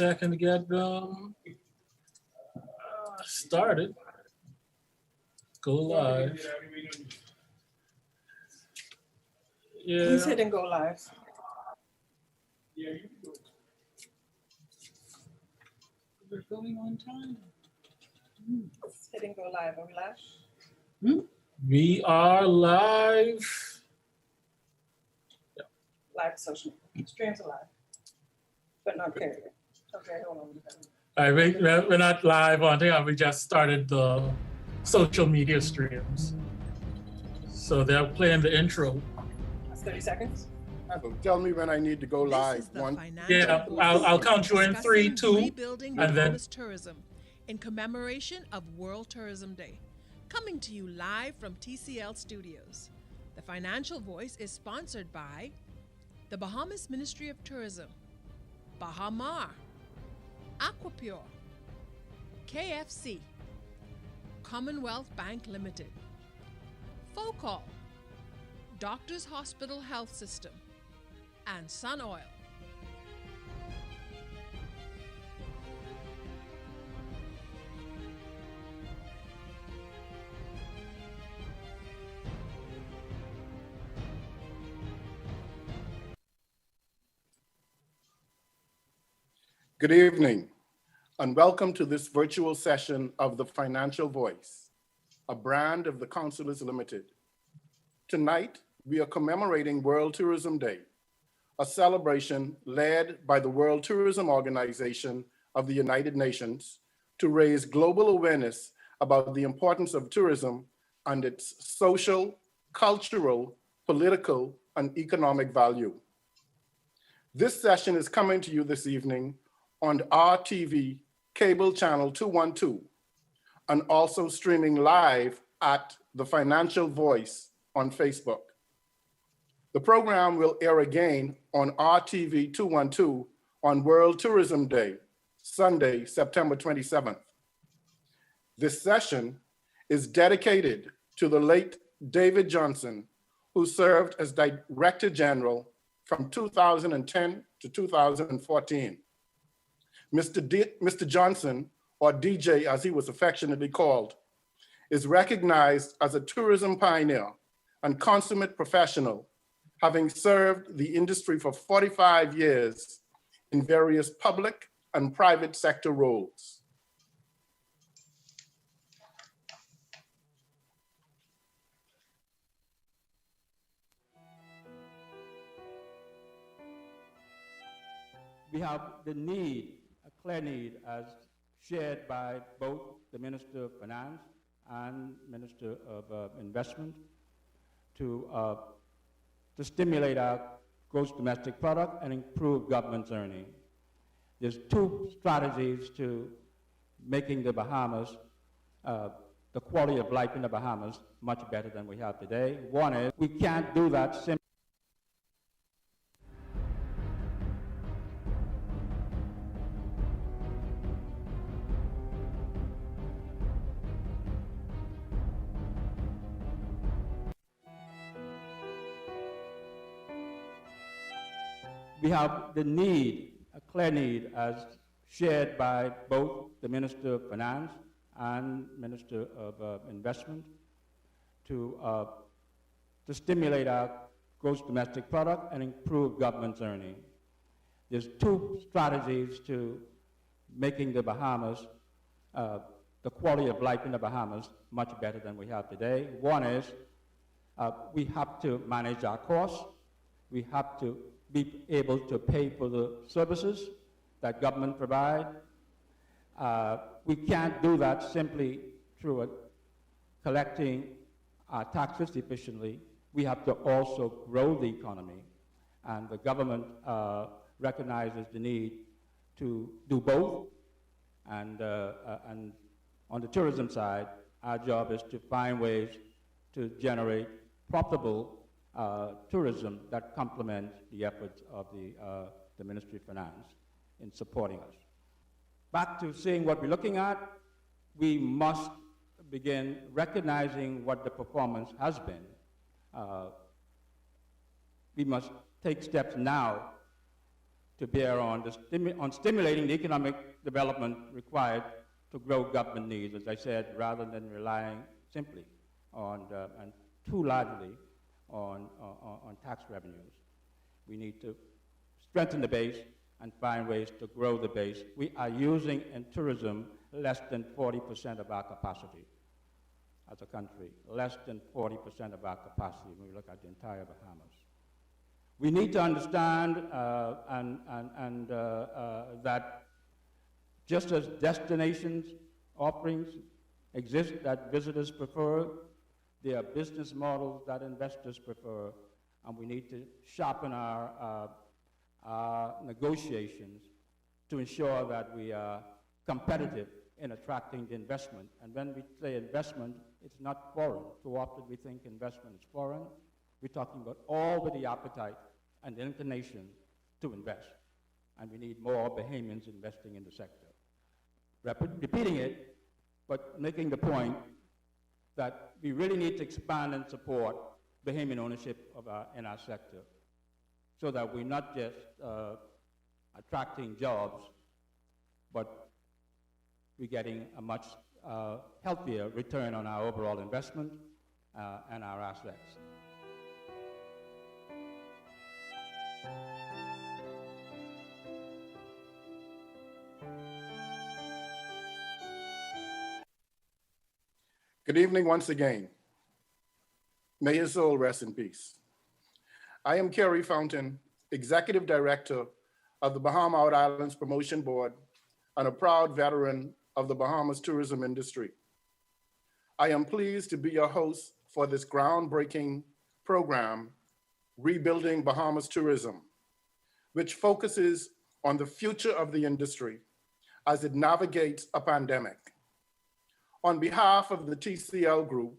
second to get them started. Go live. Yeah. He's hitting go live. We're going on time. It's hitting go live. Are we live? We are live. Live social. Streams are live, but not carried. Okay, hold on. All right, we're not live on here. We just started the social media streams. So they're playing the intro. That's 30 seconds. Tell me when I need to go live. Yeah, I'll count you in 3, 2, rebuilding and then Bahamas tourism in commemoration of World Tourism Day. Coming to you live from TCL Studios. The Financial Voice is sponsored by the Bahamas Ministry of Tourism, Bahamar, Aquapure, KFC, Commonwealth Bank Limited, Focol, Doctors Hospital Health System, and Sun Oil. Good evening, and welcome to this virtual session of The Financial Voice, a brand of the Consulars Limited. Tonight, we are commemorating World Tourism Day, a celebration led by the World Tourism Organization of the United Nations to raise global awareness about the importance of tourism and its social, cultural, political, and economic value. This session is coming to you this evening on RTV cable channel 212, and also streaming live at The Financial Voice on Facebook. The program will air again on RTV 212 on World Tourism Day, Sunday, September 27th. This session is dedicated to the late David Johnson, who served as Director General from 2010 to 2014. Mr. Johnson, or DJ as he was affectionately called, is recognized as a tourism pioneer and consummate professional, having served the industry for 45 years in various public and private sector roles. We have the need, a clear need, as shared by both the Minister of Finance and Minister of Investment, to stimulate our gross domestic product and improve government's earning. There's two strategies to making the Bahamas, the quality of life in the Bahamas, much better than we have today. One is, we can't do that simply. We have the need, a clear need, as shared by both the Minister of Finance and Minister of Investment, to stimulate our gross domestic product and improve government's earning. There's two strategies to making the Bahamas, the quality of life in the Bahamas, much better than we have today. One is, we have to manage our costs. We have to be able to pay for the services that government provide. We can't do that simply through collecting our taxes efficiently. We have to also grow the economy, and the government recognizes the need to do both. And on the tourism side, our job is to find ways to generate profitable tourism that complements the efforts of the Ministry of Finance in supporting us. Back to seeing what we're looking at, we must begin recognizing what the performance has been. We must take steps now to bear on, on stimulating the economic development required to grow government needs, as I said, rather than relying simply on, and too largely on tax revenues. We need to strengthen the base and find ways to grow the base. We are using in tourism less than 40% of our capacity as a country, less than 40% of our capacity when we look at the entire Bahamas. We need to understand that just as destinations offerings exist that visitors prefer, there are business models that investors prefer, and we need to sharpen our negotiations to ensure that we are competitive in attracting the investment. And when we say investment, it's not foreign. Too often we think investment is foreign. We're talking about all with the appetite and the inclination to invest. And we need more Bahamians investing in the sector. Repeating it, but making the point that we really need to expand and support Bahamian ownership in our sector so that we're not just attracting jobs, but we're getting a much healthier return on our overall investment and our assets. Good evening once again. May his soul rest in peace. I am Kerry Fountain, Executive Director of the Bahama Out Islands Promotion Board and a proud veteran of the Bahamas tourism industry. I am pleased to be your host for this groundbreaking program, Rebuilding Bahamas Tourism, which focuses on the future of the industry as it navigates a pandemic. On behalf of the TCL Group,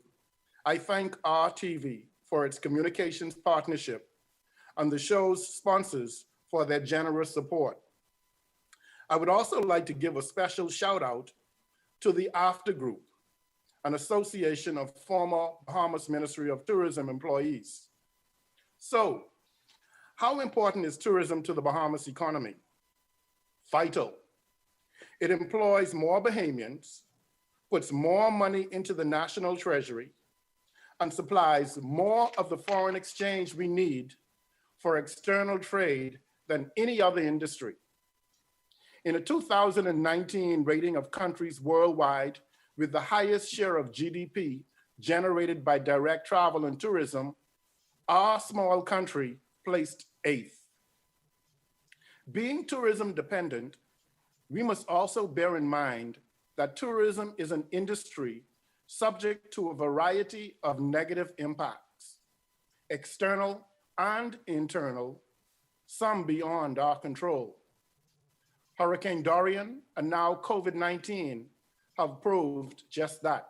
I thank RTV for its communications partnership and the show's sponsors for their generous support. I would also like to give a special shout out to the AFTA Group, an association of former Bahamas Ministry of Tourism employees. So, how important is tourism to the Bahamas economy? Vital. It employs more Bahamians, puts more money into the national treasury, and supplies more of the foreign exchange we need for external trade than any other industry. In a 2019 rating of countries worldwide with the highest share of GDP generated by direct travel and tourism, our small country placed 8th. Being tourism dependent, we must also bear in mind that tourism is an industry subject to a variety of negative impacts, external and internal, some beyond our control. Hurricane Dorian and now COVID-19 have proved just that.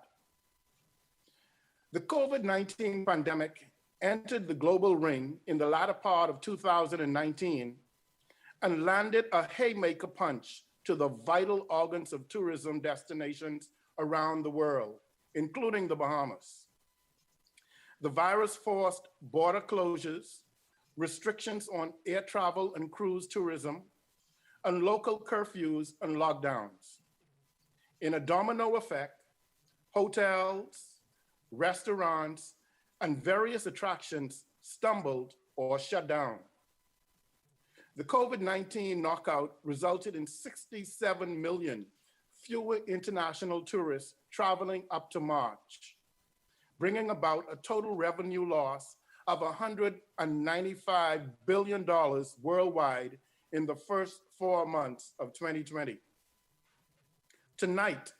The COVID-19 pandemic entered the global ring in the latter part of 2019 and landed a haymaker punch to the vital organs of tourism destinations around the world, including the Bahamas. The virus forced border closures, restrictions on air travel and cruise tourism, and local curfews and lockdowns. In a domino effect, hotels, restaurants, and various attractions stumbled or shut down. The COVID-19 knockout resulted in 67 million fewer international tourists traveling up to March, bringing about a total revenue loss of $195 billion worldwide in the first 4 months of 2020. Tonight,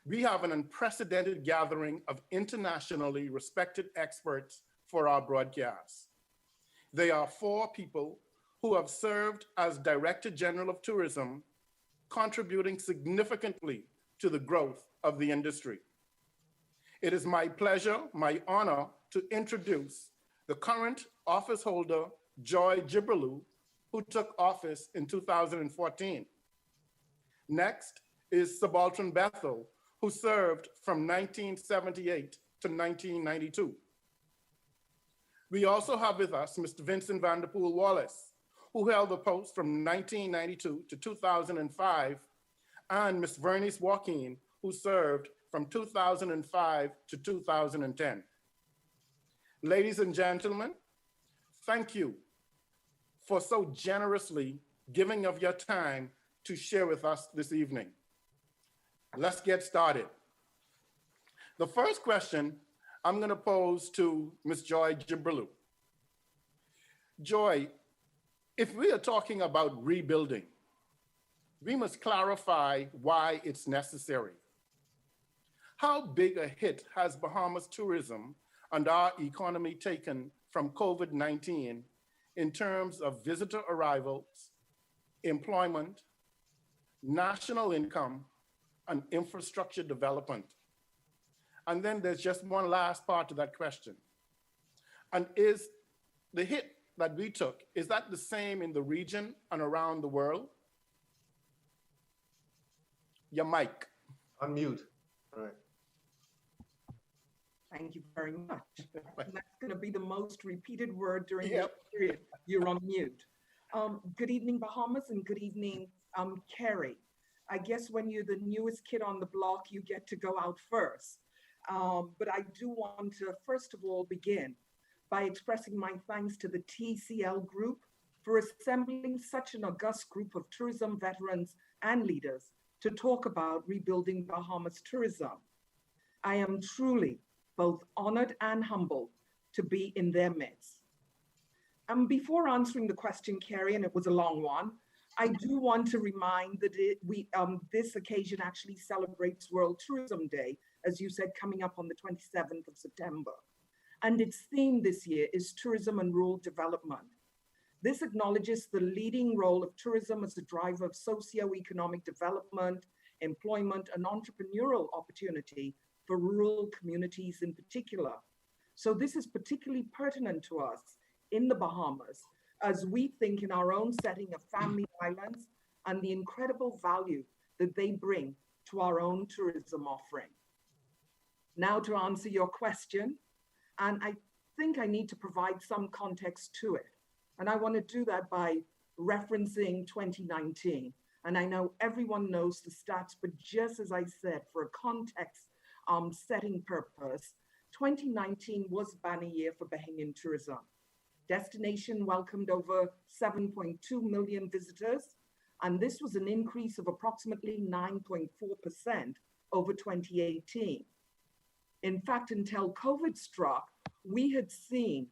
we have an unprecedented gathering of internationally respected experts for our broadcast. They are 4 people who have served as Director General of Tourism, contributing significantly to the growth of the industry. It is my pleasure, my honor, to introduce the current office holder, Joy Jibrilu, who took office in 2014. Next is Subaltern Bethel, who served from 1978 to 1992. We also have with us Mr. Vincent Vanderpool Wallace, who held the post from 1992 to 2005, and Ms. Vernice Joaquin, who served from 2005 to 2010. Ladies and gentlemen, thank you for so generously giving of your time to share with us this evening. Let's get started. The first question I'm going to pose to Ms. Joy Jibrilu. Joy, if we are talking about rebuilding, we must clarify why it's necessary. How big a hit has Bahamas tourism and our economy taken from COVID-19 in terms of visitor arrivals, employment, national income, and infrastructure development? And then there's just one last part to that question. And is the hit that we took, is that the same in the region and around the world? Your mic. Unmute. All right. Thank you very much. And that's going to be the most repeated word during Yep. this period. You're on mute. Good evening, Bahamas, and good evening, Kerry. I guess when you're the newest kid on the block, you get to go out first. But I do want to, first of all, begin by expressing my thanks to the TCL Group for assembling such an august group of tourism veterans and leaders to talk about rebuilding Bahamas tourism. I am truly both honored and humbled to be in their midst. Before answering the question, Kerry, and it was a long one, I do want to remind that this occasion actually celebrates World Tourism Day, as you said, coming up on the 27th of September. And its theme this year is tourism and rural development. This acknowledges the leading role of tourism as a driver of socio-economic development, employment, and entrepreneurial opportunity for rural communities in particular. So this is particularly pertinent to us in the Bahamas as we think in our own setting of family islands and the incredible value that they bring to our own tourism offering. Now to answer your question, and I think I need to provide some context to it. And I want to do that by referencing 2019. And I know everyone knows the stats, but just as I said, for a context setting purpose, 2019 was a banner year for Bahamian tourism. Destination welcomed over 7.2 million visitors, and this was an increase of approximately 9.4% over 2018. In fact, until COVID struck, we had seen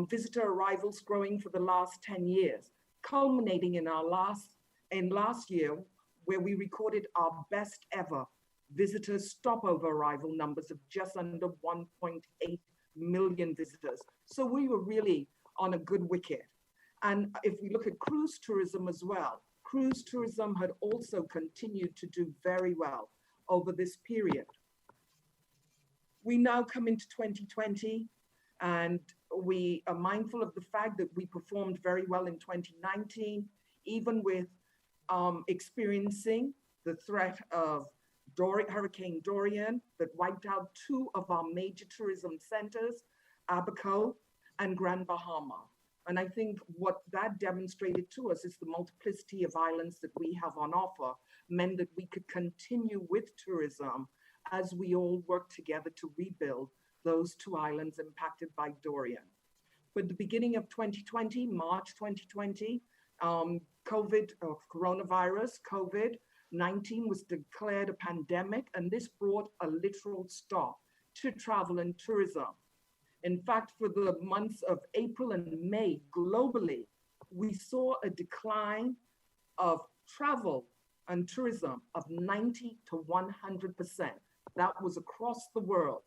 visitor arrivals growing for the last 10 years, culminating in last year, where we recorded our best ever visitor stopover arrival numbers of just under 1.8 million visitors. So we were really on a good wicket. And if we look at cruise tourism as well, cruise tourism had also continued to do very well over this period. We now come into 2020, and we are mindful of the fact that we performed very well in 2019, even with experiencing the threat of Hurricane Dorian that wiped out two of our major tourism centers, Abaco and Grand Bahama. And I think what that demonstrated to us is the multiplicity of islands that we have on offer meant that we could continue with tourism as we all work together to rebuild those two islands impacted by Dorian. But the beginning of 2020, March 2020, coronavirus, COVID-19 was declared a pandemic, and this brought a literal stop to travel and tourism. In fact, for the months of April and May globally, we saw a decline of travel and tourism of 90 to 100%. That was across the world,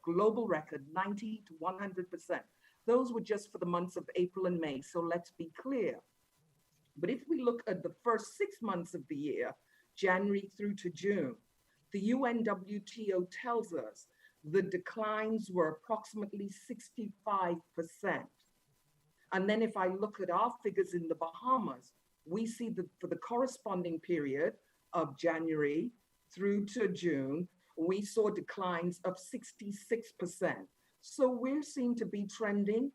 global record, 90 to 100%. Those were just for the months of April and May, so let's be clear. But if we look at the first 6 months of the year, January through to June, the UNWTO tells us the declines were approximately 65%. And then if I look at our figures in the Bahamas, we see that for the corresponding period of January through to June, we saw declines of 66%. So we seem to be trending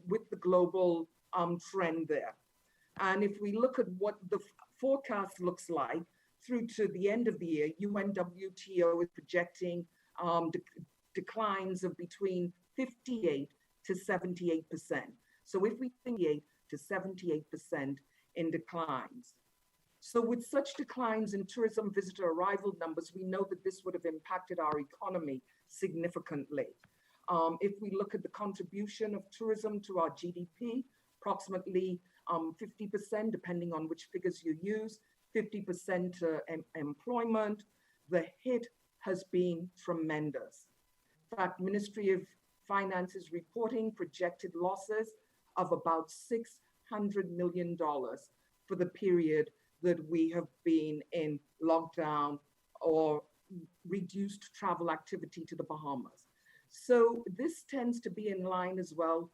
with the global trend there. And if we look at what the forecast looks like through to the end of the year, UNWTO is projecting declines of between 58 to 78%. So if we think 8 to 78% in declines. So with such declines in tourism visitor arrival numbers, we know that this would have impacted our economy significantly. If we look at the contribution of tourism to our GDP, approximately 50%, depending on which figures you use, 50% employment, the hit has been tremendous. In fact, Ministry of Finance is reporting projected losses of about $600 million for the period that we have been in lockdown or reduced travel activity to the Bahamas. So this tends to be in line as well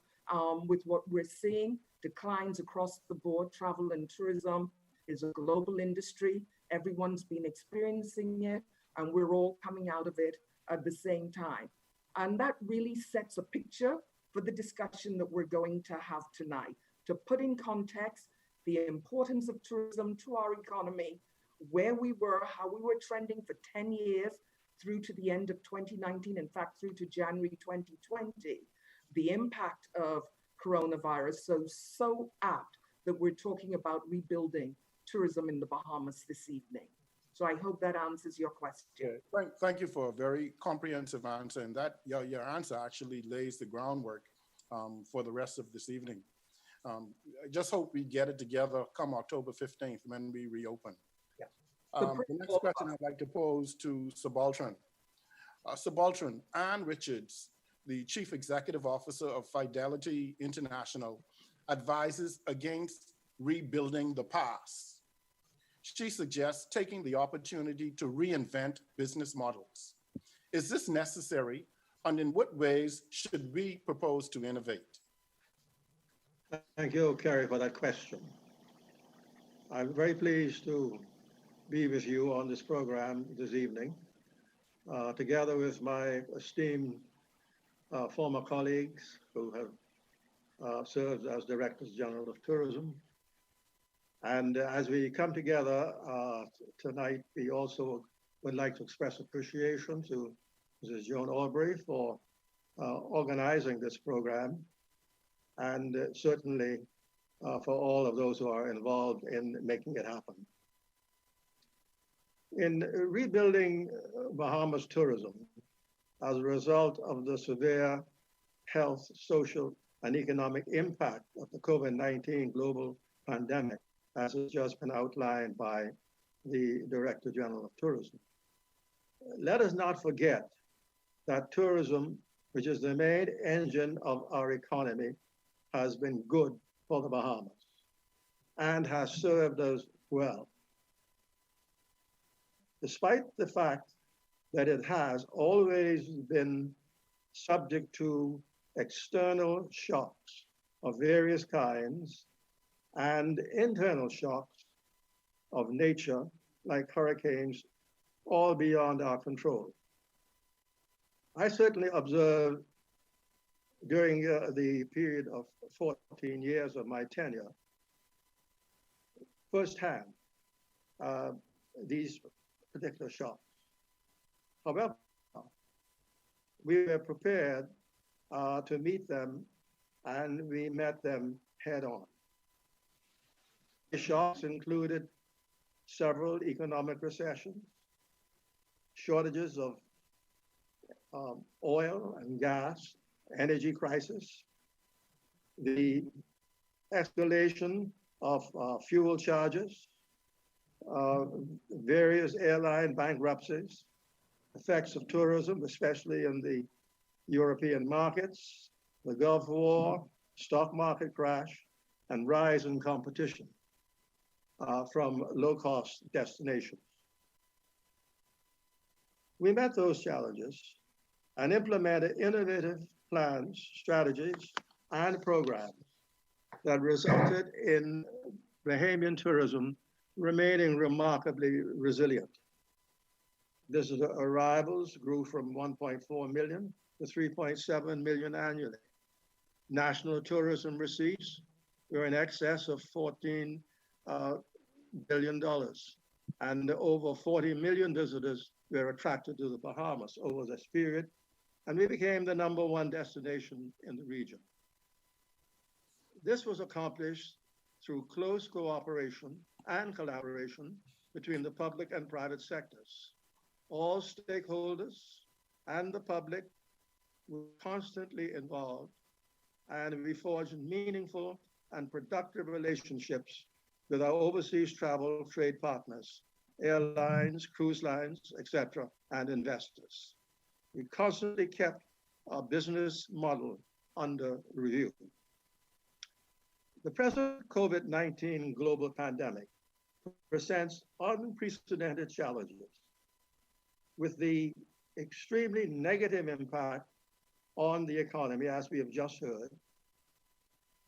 with what we're seeing, declines across the board. Travel and tourism is a global industry. Everyone's been experiencing it, and we're all coming out of it at the same time. And that really sets a picture for the discussion that we're going to have tonight. To put in context the importance of tourism to our economy, where we were, how we were trending for 10 years through to the end of 2019, in fact, through to January 2020, the impact of coronavirus. So apt that we're talking about rebuilding tourism in the Bahamas this evening. So I hope that answers your question. Thank you for a very comprehensive answer, and that your answer actually lays the groundwork for the rest of this evening. I just hope we get it together come October 15th when we reopen. Yeah. The next question I'd like to pose to Subaltern. Subaltern, Ann Richards, the Chief Executive Officer of Fidelity International, advises against rebuilding the past. She suggests taking the opportunity to reinvent business models. Is this necessary, and in what ways should we propose to innovate? Thank you, Kerry, for that question. I'm very pleased to be with you on this program this evening, together with my esteemed former colleagues who have served as Directors General of Tourism. And as we come together tonight, we also would like to express appreciation to Mrs. Joan Aubrey for organizing this program, and certainly for all of those who are involved in making it happen. In rebuilding Bahamas tourism as a result of the severe health, social, and economic impact of the COVID-19 global pandemic, as has just been outlined by the Director General of Tourism, let us not forget that tourism, which is the main engine of our economy, has been good for the Bahamas and has served us well. Despite the fact that it has always been subject to external shocks of various kinds and internal shocks of nature, like hurricanes, all beyond our control. I certainly observed during the period of 14 years of my tenure, firsthand, these particular shocks. However, we were prepared to meet them, and we met them head on. The shocks included several economic recessions, shortages of oil and gas, energy crisis, the escalation of fuel charges, various airline bankruptcies, effects of tourism, especially in the European markets, the Gulf War, stock market crash, and rise in competition from low-cost destinations. We met those challenges and implemented innovative plans, strategies, and programs that resulted in Bahamian tourism remaining remarkably resilient. Visitor arrivals grew from 1.4 million to 3.7 million annually. National tourism receipts were in excess of $14 billion. And over 40 million visitors were attracted to the Bahamas over this period. And we became the #1 destination in the region. This was accomplished through close cooperation and collaboration between the public and private sectors. All stakeholders and the public were constantly involved, and we forged meaningful and productive relationships with our overseas travel trade partners, airlines, cruise lines, etc., and investors. We constantly kept our business model under review. The present COVID-19 global pandemic presents unprecedented challenges with the extremely negative impact on the economy, as we have just heard.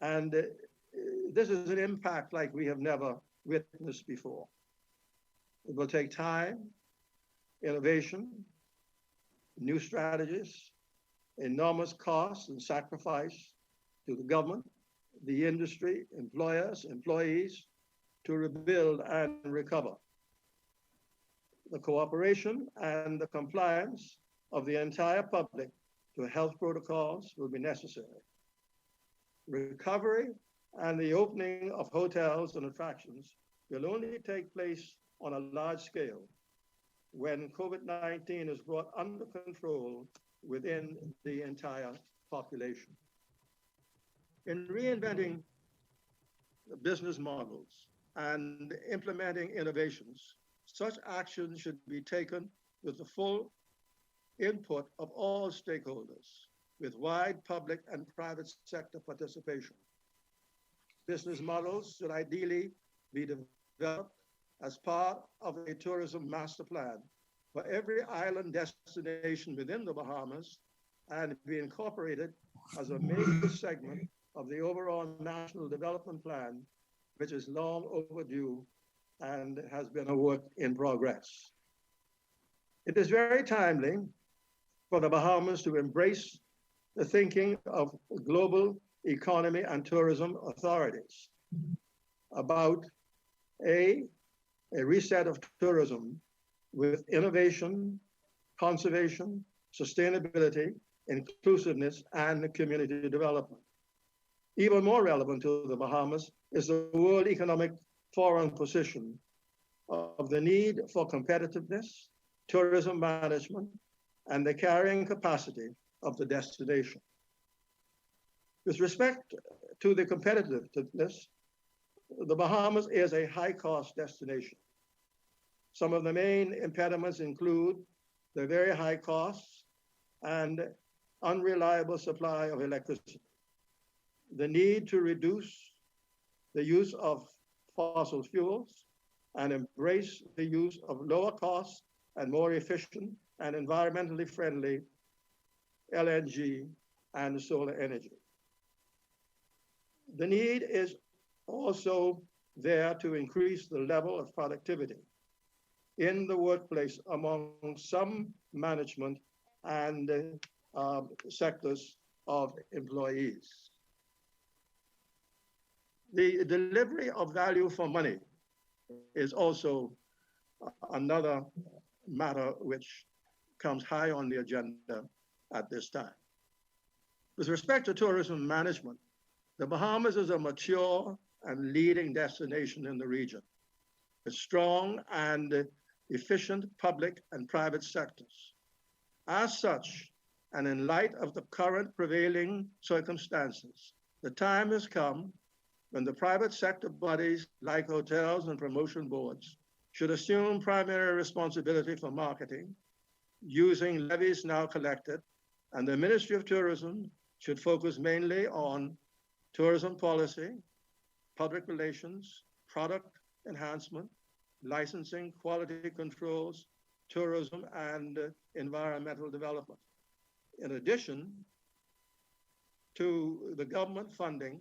And this is an impact like we have never witnessed before. It will take time, innovation, new strategies, enormous costs and sacrifice to the government, the industry, employers, employees, to rebuild and recover. The cooperation and the compliance of the entire public to health protocols will be necessary. Recovery and the opening of hotels and attractions will only take place on a large scale when COVID-19 is brought under control within the entire population. In reinventing business models and implementing innovations, such action should be taken with the full input of all stakeholders, with wide public and private sector participation. Business models should ideally be developed as part of a tourism master plan for every island destination within the Bahamas and be incorporated as a major segment of the overall national development plan, which is long overdue and has been a work in progress. It is very timely for the Bahamas to embrace the thinking of global economy and tourism authorities about a reset of tourism with innovation, conservation, sustainability, inclusiveness, and community development. Even more relevant to the Bahamas is the World Economic Forum position of the need for competitiveness, tourism management, and the carrying capacity of the destination. With respect to the competitiveness, the Bahamas is a high-cost destination. Some of the main impediments include the very high costs and unreliable supply of electricity, the need to reduce the use of fossil fuels and embrace the use of lower cost and more efficient and environmentally friendly LNG and solar energy. The need is also there to increase the level of productivity in the workplace among some management and sectors of employees. The delivery of value for money is also another matter which comes high on the agenda at this time. With respect to tourism management, the Bahamas is a mature and leading destination in the region, with strong and efficient public and private sectors. As such, and in light of the current prevailing circumstances, the time has come when the private sector bodies like hotels and promotion boards should assume primary responsibility for marketing using levies now collected, and the Ministry of Tourism should focus mainly on tourism policy, public relations, product enhancement, licensing, quality controls, tourism, and environmental development. In addition to the government funding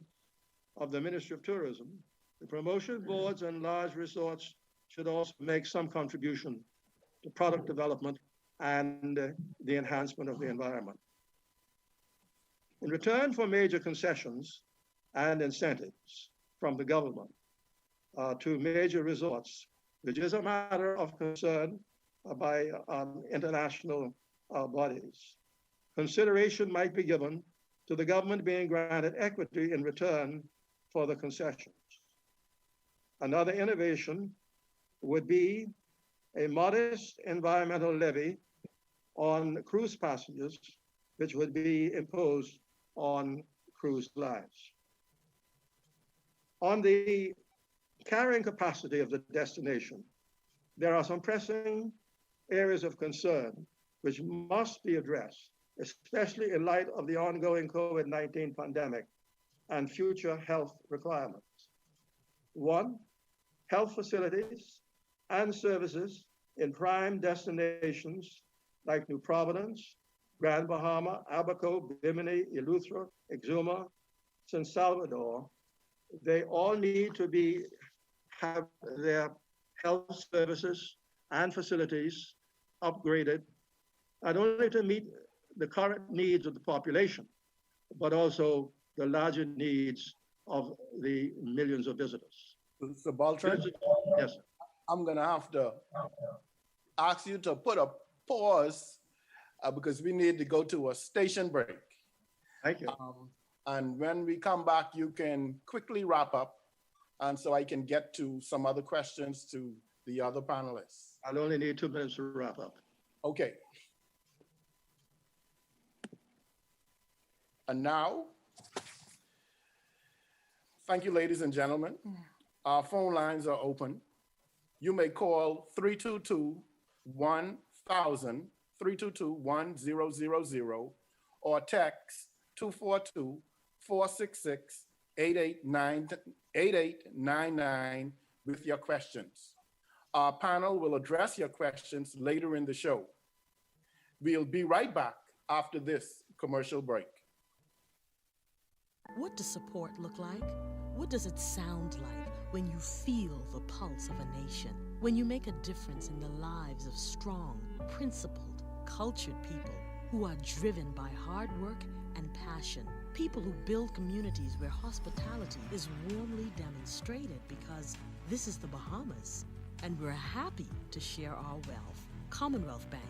of the Ministry of Tourism, the promotion boards and large resorts should also make some contribution to product development and the enhancement of the environment. In return for major concessions and incentives from the government to major resorts, which is a matter of concern by international bodies. Consideration might be given to the government being granted equity in return for the concessions. Another innovation would be a modest environmental levy on cruise passengers, which would be imposed on cruise lines. On the carrying capacity of the destination, there are some pressing areas of concern which must be addressed, especially in light of the ongoing COVID-19 pandemic and future health requirements. One, health facilities and services in prime destinations like New Providence, Grand Bahama, Abaco, Bimini, Eleuthera, Exuma, San Salvador. They all need to have their health services and facilities upgraded, not only to meet the current needs of the population, but also the larger needs of the millions of visitors. So Baltran, Yes, sir. I'm gonna have to ask you to put a pause because we need to go to a station break. Thank you. And when we come back, you can quickly wrap up. And so I can get to some other questions to the other panelists. I'll only need 2 minutes to wrap up. Okay. And now, thank you, ladies and gentlemen. Our phone lines are open. You may call 322-1000, 322-1000, or text 242-466-8899 with your questions. Our panel will address your questions later in the show. We'll be right back after this commercial break. What does support look like? What does it sound like when you feel the pulse of a nation? When you make a difference in the lives of strong, principled, cultured people who are driven by hard work and passion. People who build communities where hospitality is warmly demonstrated, because this is the Bahamas, and we're happy to share our wealth. Commonwealth Bank,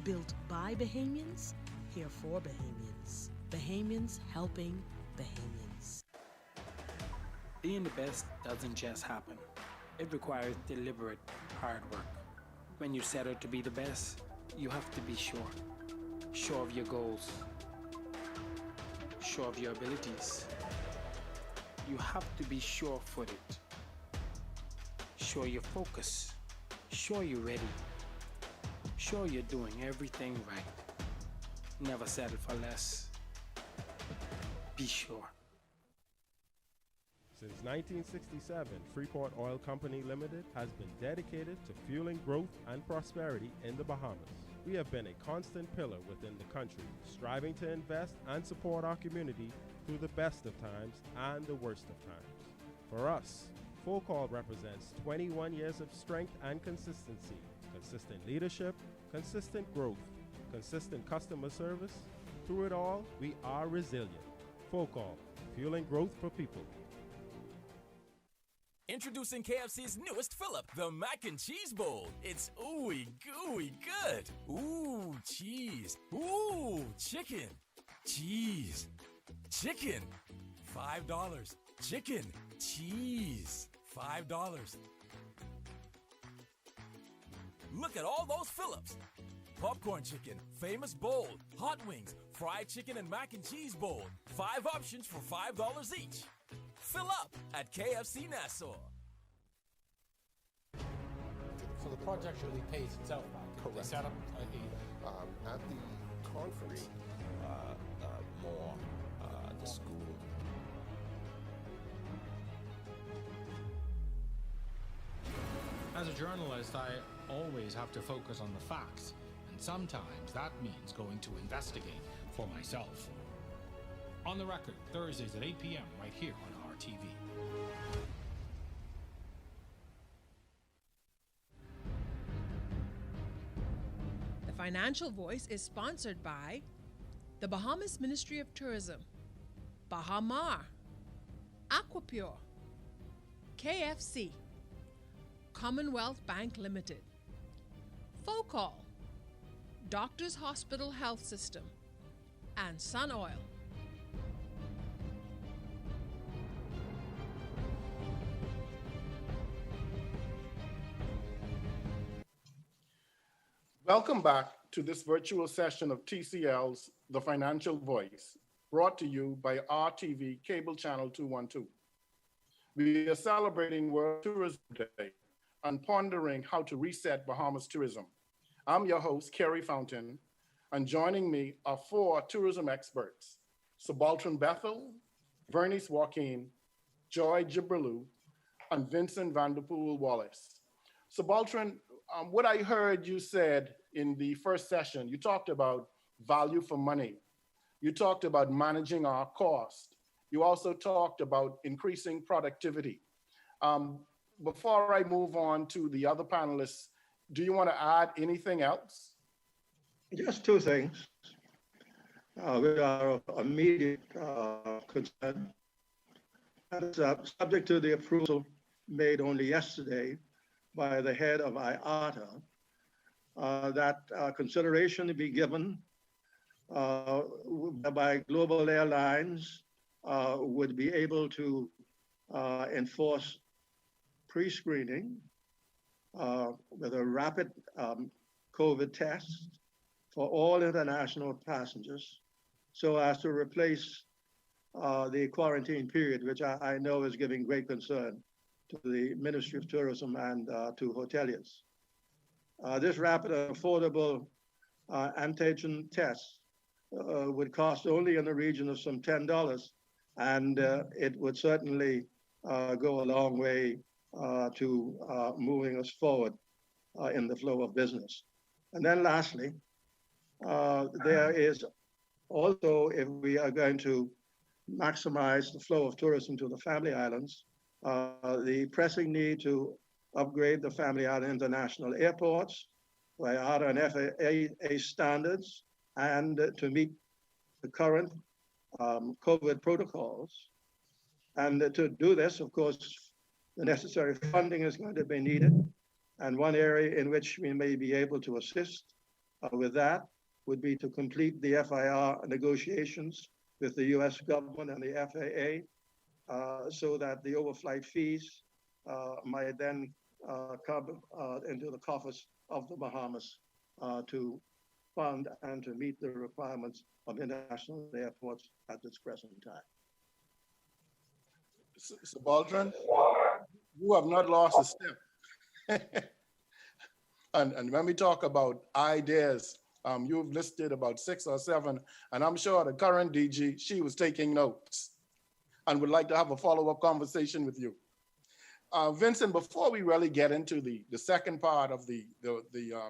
built by Bahamians, here for Bahamians. Bahamians helping Bahamians. Being the best doesn't just happen. It requires deliberate hard work. When you set out to be the best, you have to be sure of your goals, sure of your abilities. You have to be sure-footed, sure you're focused, sure you're ready, sure you're doing everything right. Never settle for less. Be sure. Since 1967, Freeport Oil Company Limited has been dedicated to fueling growth and prosperity in the Bahamas. We have been a constant pillar within the country, striving to invest and support our community through the best of times and the worst of times. For us, Full Call represents 21 years of strength and consistency, consistent leadership, consistent growth, consistent customer service. Through it all, we are resilient. Full Call, fueling growth for people. Introducing KFC's newest fill-up, the Mac and Cheese Bowl. It's ooey gooey good. Ooh, cheese. Ooh, chicken. Cheese. Chicken. $5. Chicken. Cheese. $5. Look at all those fill-ups. Popcorn chicken, famous bowl, hot wings, fried chicken and mac and cheese bowl. 5 options for $5 each. Fill up at KFC Nassau. So the project really pays itself back. Correct. They set up at the conference, more the school. As a journalist, I always have to focus on the facts, and sometimes that means going to investigate for myself. On the Record, Thursdays at 8 p.m. right here on RTV. The Financial Voice is sponsored by the Bahamas Ministry of Tourism, Bahamar, Aquapure, KFC, Commonwealth Bank Limited, Focol, Doctors Hospital Health System, and Sun Oil. Welcome back to this virtual session of TCL's The Financial Voice, brought to you by RTV Cable Channel 212. We are celebrating World Tourism Day and pondering how to reset Bahamas tourism. I'm your host, Kerry Fountain, and joining me are four tourism experts: Subaltern Bethel, Vernice Joaquin, Joy Gibralou, and Vincent Vanderpool Wallace. Subaltern, what I heard you said in the first session, you talked about value for money. You talked about managing our cost. You also talked about increasing productivity. Before I move on to the other panelists, do you want to add anything else? Just two things. Which are of immediate concern. That is subject to the approval made only yesterday by the head of IATA, that consideration to be given by global airlines would be able to enforce pre-screening with a rapid COVID test for all international passengers, so as to replace the quarantine period, which I know is giving great concern to the Ministry of Tourism and to hoteliers. This rapid and affordable antigen test would cost only in the region of some $10, and it would certainly go a long way to moving us forward in the flow of business. And then lastly, there is also, if we are going to maximize the flow of tourism to the Family Islands, the pressing need to upgrade the Family Island international airports by IATA and FAA standards, and to meet the current COVID protocols. And to do this, of course, the necessary funding is going to be needed. And one area in which we may be able to assist with that would be to complete the FIR negotiations with the US government and the FAA, so that the overflight fees might then come into the coffers of the Bahamas to fund and to meet the requirements of international airports at this present time. Subaltern, you have not lost a step. And when we talk about ideas, you've listed about 6 or 7, and I'm sure the current DG, she was taking notes and would like to have a follow-up conversation with you. Vincent, before we really get into the second part of the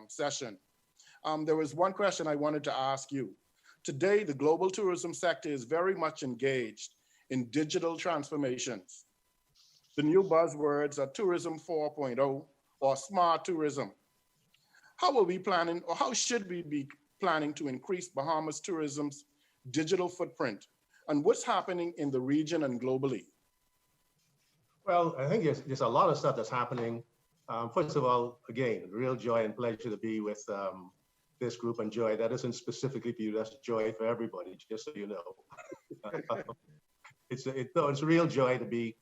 session, there was one question I wanted to ask you. Today, the global tourism sector is very much engaged in digital transformations. The new buzzwords are Tourism 4.0 or Smart Tourism. How are we planning, or how should we be planning to increase Bahamas tourism's digital footprint? And what's happening in the region and globally? Well, I think there's a lot of stuff that's happening. First of all, again, real joy and pleasure to be with this group. And Joy, that isn't specifically for you, that's joy for everybody, just so you know. It's a real joy to be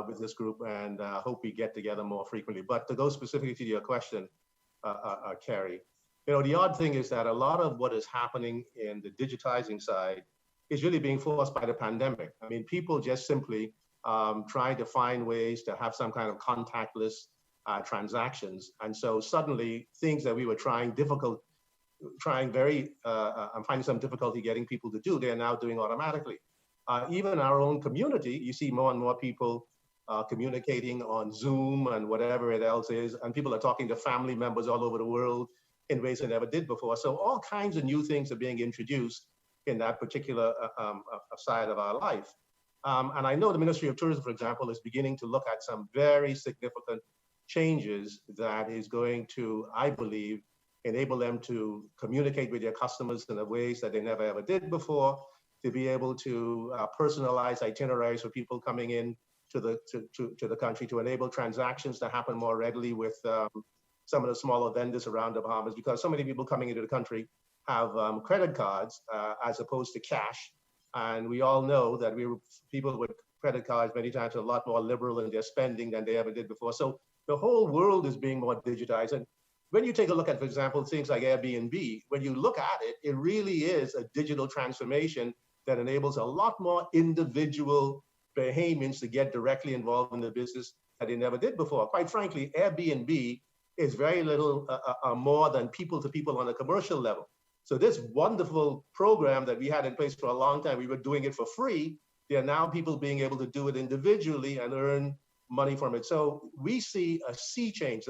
with this group, and hope we get together more frequently. But to go specifically to your question, Carrie, you know, the odd thing is that a lot of what is happening in the digitizing side is really being forced by the pandemic. I mean, people just simply trying to find ways to have some kind of contactless transactions. And so suddenly things that we were I'm finding some difficulty getting people to do, they're now doing automatically. Even our own community, you see more and more people communicating on Zoom and whatever it else is, and people are talking to family members all over the world in ways they never did before. So all kinds of new things are being introduced in that particular side of our life. And I know the Ministry of Tourism, for example, is beginning to look at some very significant changes that is going to, I believe, enable them to communicate with their customers in ways that they never ever did before, to be able to personalize itineraries for people coming in to the country to enable transactions to happen more readily with some of the smaller vendors around the Bahamas, because so many people coming into the country have credit cards as opposed to cash. And we all know that people with credit cards many times are a lot more liberal in their spending than they ever did before. So the whole world is being more digitized. And when you take a look at, for example, things like Airbnb, when you look at it, it really is a digital transformation that enables a lot more individual Bahamians to get directly involved in the business that they never did before. Quite frankly, Airbnb is very little more than people to people on a commercial level. So this wonderful program that we had in place for a long time, we were doing it for free. There are now people being able to do it individually and earn money from it. So we see a sea change.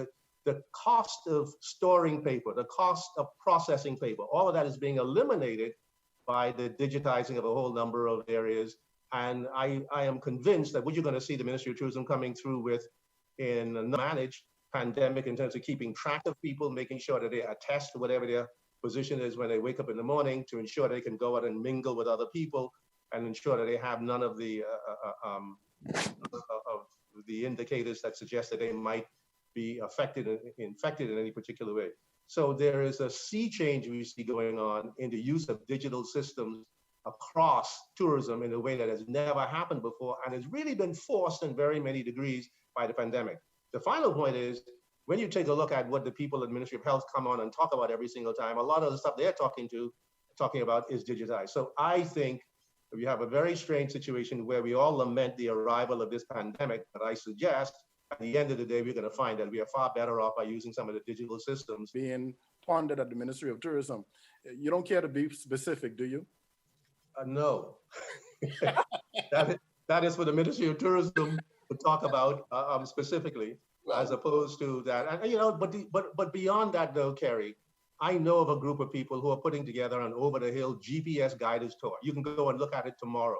The cost of storing paper, the cost of processing paper, all of that is being eliminated by the digitizing of a whole number of areas. And I am convinced that what you're going to see the Ministry of Tourism coming through with in a managed pandemic in terms of keeping track of people, making sure that they attest to whatever their position is when they wake up in the morning, to ensure they can go out and mingle with other people and ensure that they have none of the indicators that suggest that they might be infected in any particular way. So there is a sea change we see going on in the use of digital systems across tourism in a way that has never happened before and has really been forced in very many degrees by the pandemic. The final point is, when you take a look at what the people at the Ministry of Health come on and talk about every single time, a lot of the stuff they're talking about is digitized. So I think we have a very strange situation where we all lament the arrival of this pandemic, but I suggest at the end of the day, we're going to find that we are far better off by using some of the digital systems. Being pondered at the Ministry of Tourism. You don't care to be specific, do you? No. that is for the Ministry of Tourism to talk about specifically, as opposed to that. And, but beyond that though, Kerry, I know of a group of people who are putting together an over-the-hill GPS guided tour. You can go and look at it tomorrow.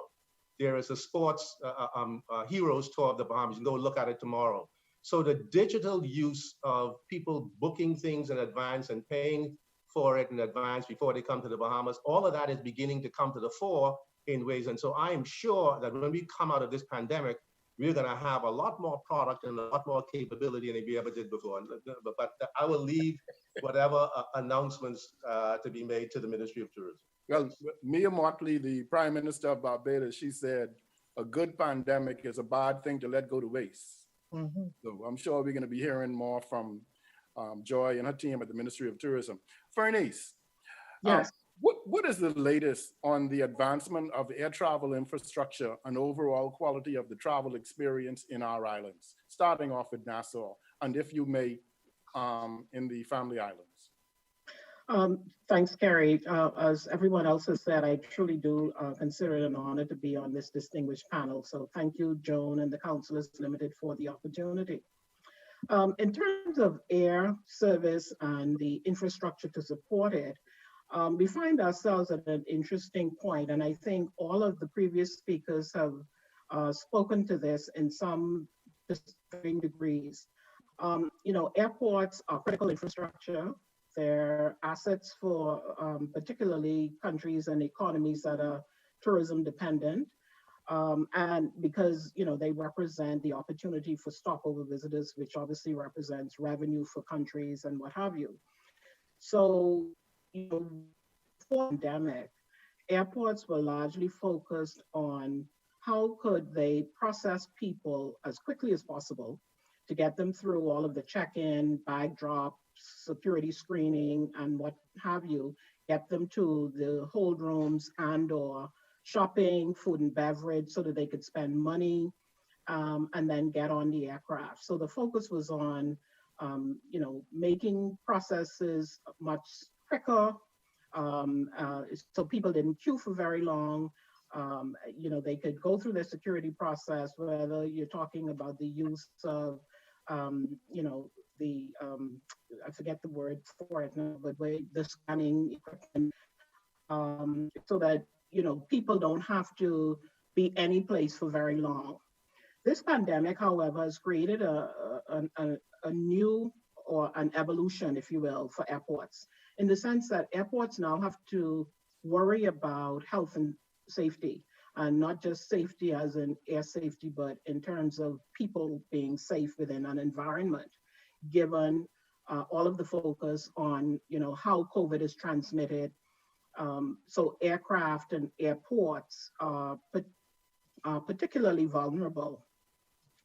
There is a sports heroes tour of the Bahamas. You can go look at it tomorrow. So the digital use of people booking things in advance and paying for it in advance before they come to the Bahamas, all of that is beginning to come to the fore in ways. And so I am sure that when we come out of this pandemic, we're going to have a lot more product and a lot more capability than we ever did before. But I will leave whatever announcements to be made to the Ministry of Tourism. Well, Mia Mottley, the Prime Minister of Barbados, she said, a good pandemic is a bad thing to let go to waste. Mm-hmm. So I'm sure we're going to be hearing more from Joy and her team at the Ministry of Tourism. Fernice, yes. What is the latest on the advancement of air travel infrastructure and overall quality of the travel experience in our islands, starting off with Nassau, and if you may, in the Family Islands? Thanks, Kerry. As everyone else has said, I truly do consider it an honor to be on this distinguished panel. So thank you, Joan and the Councillors Limited, for the opportunity. In terms of air service and the infrastructure to support it, we find ourselves at an interesting point, and I think all of the previous speakers have spoken to this in some varying degrees. Airports are critical infrastructure. They're assets for particularly countries and economies that are tourism dependent. And because, they represent the opportunity for stopover visitors, which obviously represents revenue for countries and what have you. So, before the pandemic, airports were largely focused on how could they process people as quickly as possible to get them through all of the check-in, bag drop, security screening, and what have you, get them to the hold rooms and or shopping, food and beverage, so that they could spend money and then get on the aircraft. So the focus was on, making processes much quicker, so people didn't queue for very long. They could go through the security process, whether you're talking about the use of, I forget the word for it now, but the scanning equipment, so that, people don't have to be any place for very long. This pandemic, however, has created a new, or an evolution, if you will, for airports, in the sense that airports now have to worry about health and safety. and not just safety as in air safety, but in terms of people being safe within an environment, given all of the focus on, how COVID is transmitted. So aircraft and airports are particularly vulnerable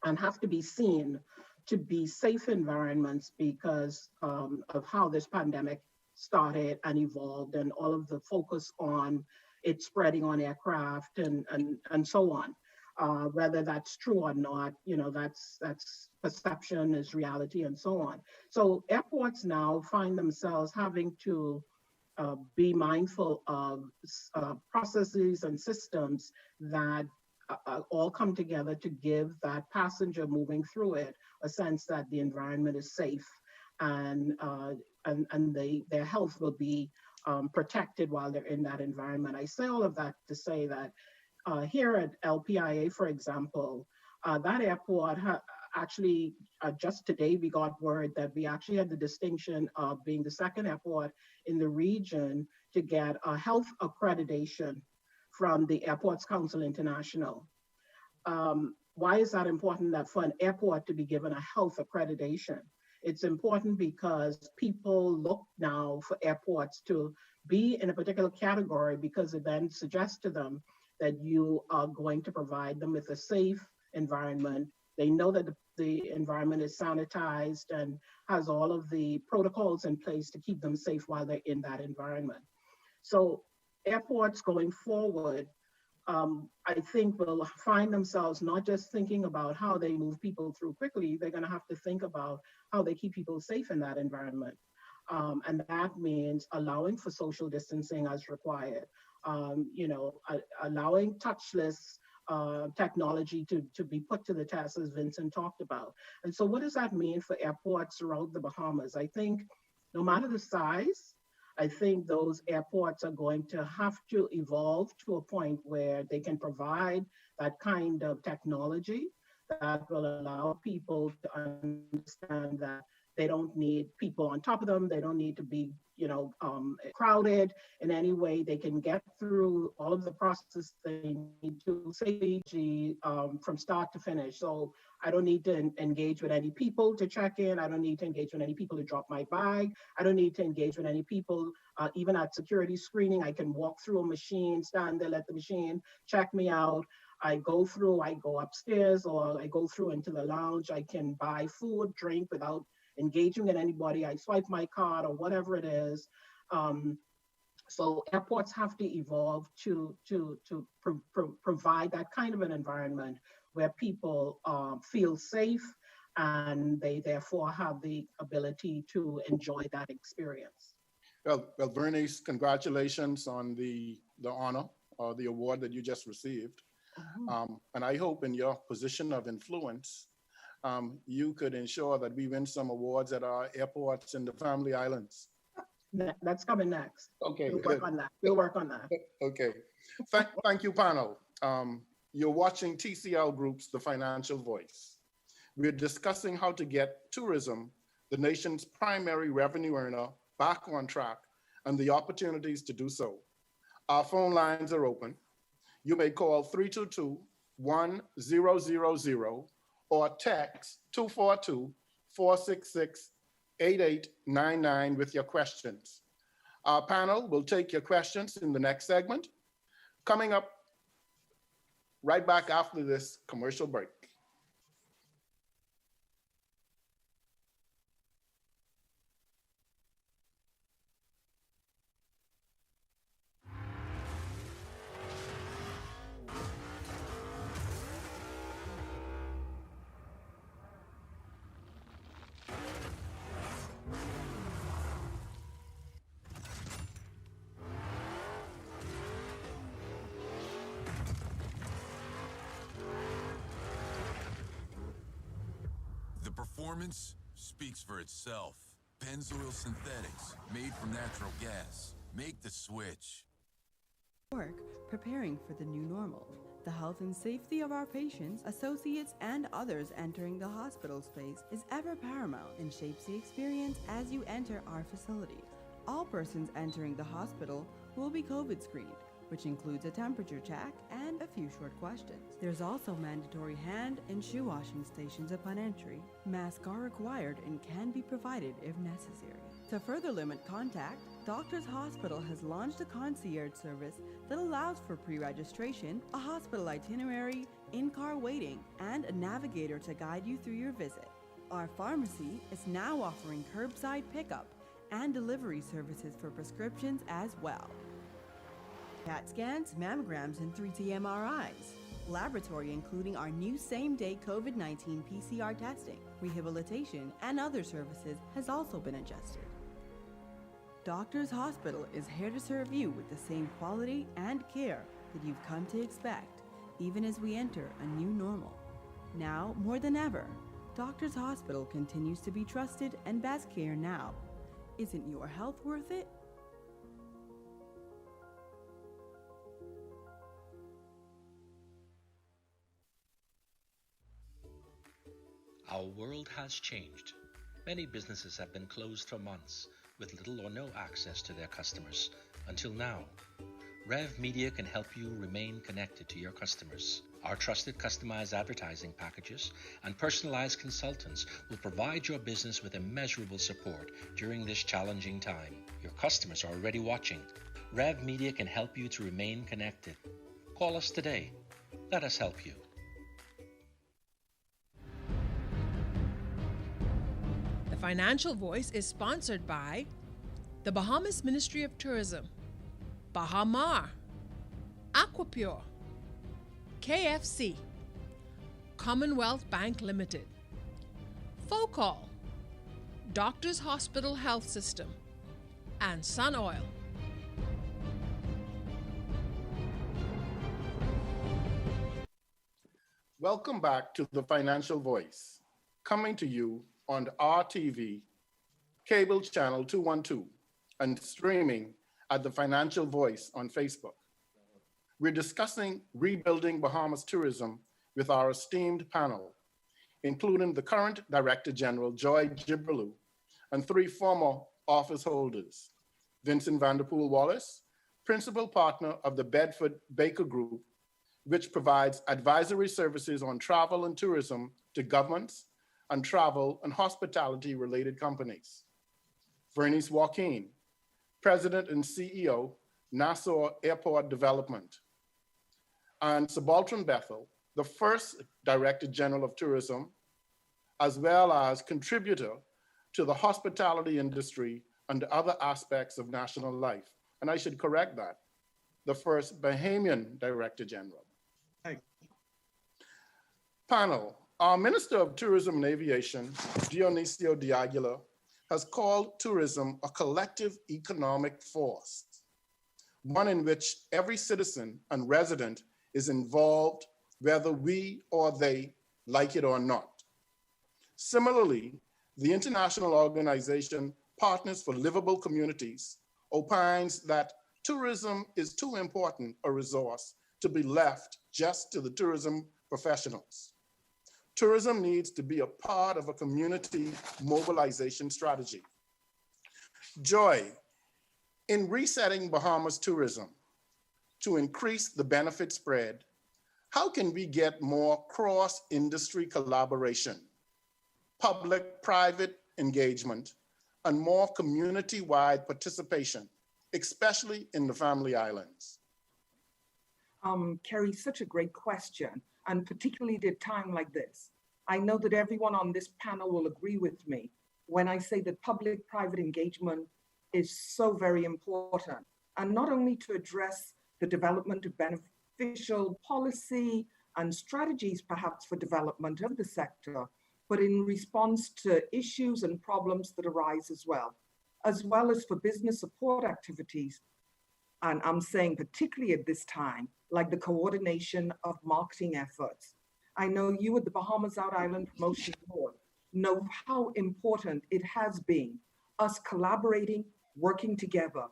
and have to be seen to be safe environments because of how this pandemic started and evolved, and all of the focus on it spreading on aircraft and so on. Whether that's true or not, that's perception is reality and so on. So airports now find themselves having to be mindful of processes and systems that all come together to give that passenger moving through it a sense that the environment is safe and their health will be protected while they're in that environment. I say all of that to say that here at LPIA, for example, that airport actually, just today we got word that we actually had the distinction of being the second airport in the region to get a health accreditation from the Airports Council International. Why is that important, that for an airport to be given a health accreditation? It's important because people look now for airports to be in a particular category because it then suggests to them that you are going to provide them with a safe environment. They know that the environment is sanitized and has all of the protocols in place to keep them safe while they're in that environment. So airports going forward, I think will find themselves not just thinking about how they move people through quickly, they're gonna have to think about how they keep people safe in that environment. And that means allowing for social distancing as required, allowing touchless technology to be put to the test, as Vincent talked about. And so what does that mean for airports throughout the Bahamas? I think no matter the size, I think those airports are going to have to evolve to a point where they can provide that kind of technology that will allow people to understand that they don't need people on top of them. They don't need to be, crowded in any way. They can get through all of the processes they need to safely from start to finish. So I don't need to engage with any people to check in. I don't need to engage with any people to drop my bag. I don't need to engage with any people, even at security screening. I can walk through a machine, stand there, let the machine check me out. I go upstairs, or I go through into the lounge. I can buy food, drink without engaging with anybody. I swipe my card or whatever it is. So airports have to evolve to provide that kind of an environment where people feel safe and they therefore have the ability to enjoy that experience. Well, Bernice, congratulations on the honor or the award that you just received. And I hope in your position of influence, you could ensure that we win some awards at our airports in the Family Islands. That's coming next. Okay, we'll work on that. We'll work on that. Okay. Thank you, panel. You're watching TCL Group's The Financial Voice. We're discussing how to get tourism, the nation's primary revenue earner, back on track and the opportunities to do so. Our phone lines are open. You may call 322-1000 or text 242-466-8899 with your questions. Our panel will take your questions in the next segment. Coming up right back after this commercial break. Performance speaks for itself. Pennzoil Synthetics, made from natural gas. Make the switch. Work preparing for the new normal. The health and safety of our patients, associates, and others entering the hospital space is ever paramount and shapes the experience as you enter our facilities. All persons entering the hospital will be COVID screened. which includes a temperature check and a few short questions. There's also mandatory hand and shoe washing stations upon entry. Masks are required and can be provided if necessary. To further limit contact, Doctors Hospital has launched a concierge service that allows for pre-registration, a hospital itinerary, in-car waiting, and a navigator to guide you through your visit. Our pharmacy is now offering curbside pickup and delivery services for prescriptions as well. CAT scans, mammograms, and 3T MRIs. Laboratory including our new same-day COVID-19 PCR testing, rehabilitation, and other services has also been adjusted. Doctors Hospital is here to serve you with the same quality and care that you've come to expect, even as we enter a new normal. Now, more than ever, Doctors Hospital continues to be trusted and best care now. Isn't your health worth it? Our world has changed. Many businesses have been closed for months, with little or no access to their customers, until now. Rev Media can help you remain connected to your customers. Our trusted customized advertising packages and personalized consultants will provide your business with immeasurable support during this challenging time. Your customers are already watching. Rev Media can help you to remain connected. Call us today. Let us help you. The Financial Voice is sponsored by the Bahamas Ministry of Tourism, Bahamar, Aquapure, KFC, Commonwealth Bank Limited, Focol, Doctors Hospital Health System, and Sun Oil. Welcome back to the Financial Voice, coming to you on RTV, cable channel 212, and streaming at the Financial Voice on Facebook. We're discussing rebuilding Bahamas tourism with our esteemed panel, including the current Director General, Joy Jibrilu, and 3 former office holders, Vincent Vanderpool Wallace, Principal Partner of the Bedford Baker Group, which provides advisory services on travel and tourism to governments and travel and hospitality-related companies. Vernice Joaquin, President and CEO, Nassau Airport Development. And Subaltern Bethel, the first Director General of Tourism, as well as contributor to the hospitality industry and other aspects of national life. And I should correct that, the first Bahamian Director General. Thank you. Panel, our Minister of Tourism and Aviation, Dionisio de Aguilar, has called tourism a collective economic force, one in which every citizen and resident is involved, whether we or they like it or not. Similarly, the International Organization Partners for Livable Communities opines that tourism is too important a resource to be left just to the tourism professionals. Tourism needs to be a part of a community mobilization strategy. Joy, in resetting Bahamas tourism to increase the benefit spread, how can we get more cross-industry collaboration, public-private engagement, and more community-wide participation, especially in the Family Islands? Kerry, such a great question, and particularly at a time like this. I know that everyone on this panel will agree with me when I say that public-private engagement is so very important, and not only to address the development of beneficial policy and strategies perhaps for development of the sector, but in response to issues and problems that arise as well as for business support activities. And I'm saying particularly at this time, like the coordination of marketing efforts. I know you at the Bahamas Out Island Promotion Board know how important it has been, us collaborating, working together.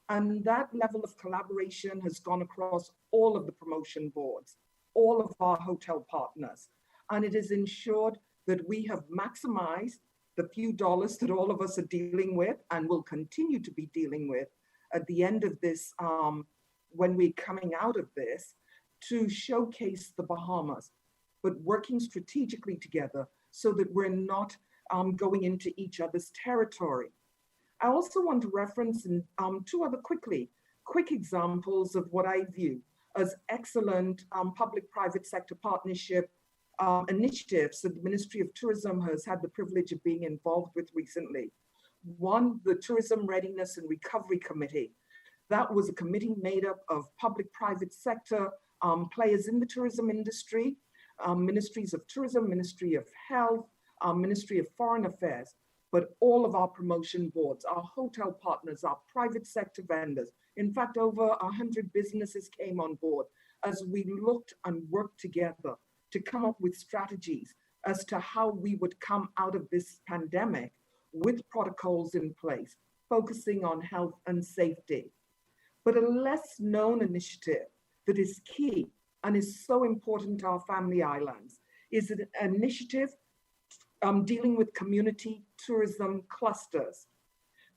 And that level of collaboration has gone across all of the promotion boards, all of our hotel partners. And it has ensured that we have maximized the few dollars that all of us are dealing with and will continue to be dealing with at the end of this when we're coming out of this to showcase the Bahamas, but working strategically together so that we're not going into each other's territory. I also want to reference two other quick examples of what I view as excellent public-private sector partnership initiatives that the Ministry of Tourism has had the privilege of being involved with recently. One, the Tourism Readiness and Recovery Committee. That was a committee made up of public-private sector players in the tourism industry, ministries of tourism, Ministry of Health, Ministry of Foreign Affairs, but all of our promotion boards, our hotel partners, our private sector vendors. In fact, over 100 businesses came on board as we looked and worked together to come up with strategies as to how we would come out of this pandemic with protocols in place, focusing on health and safety. But a less known initiative that is key and is so important to our family islands is an initiative dealing with community tourism clusters.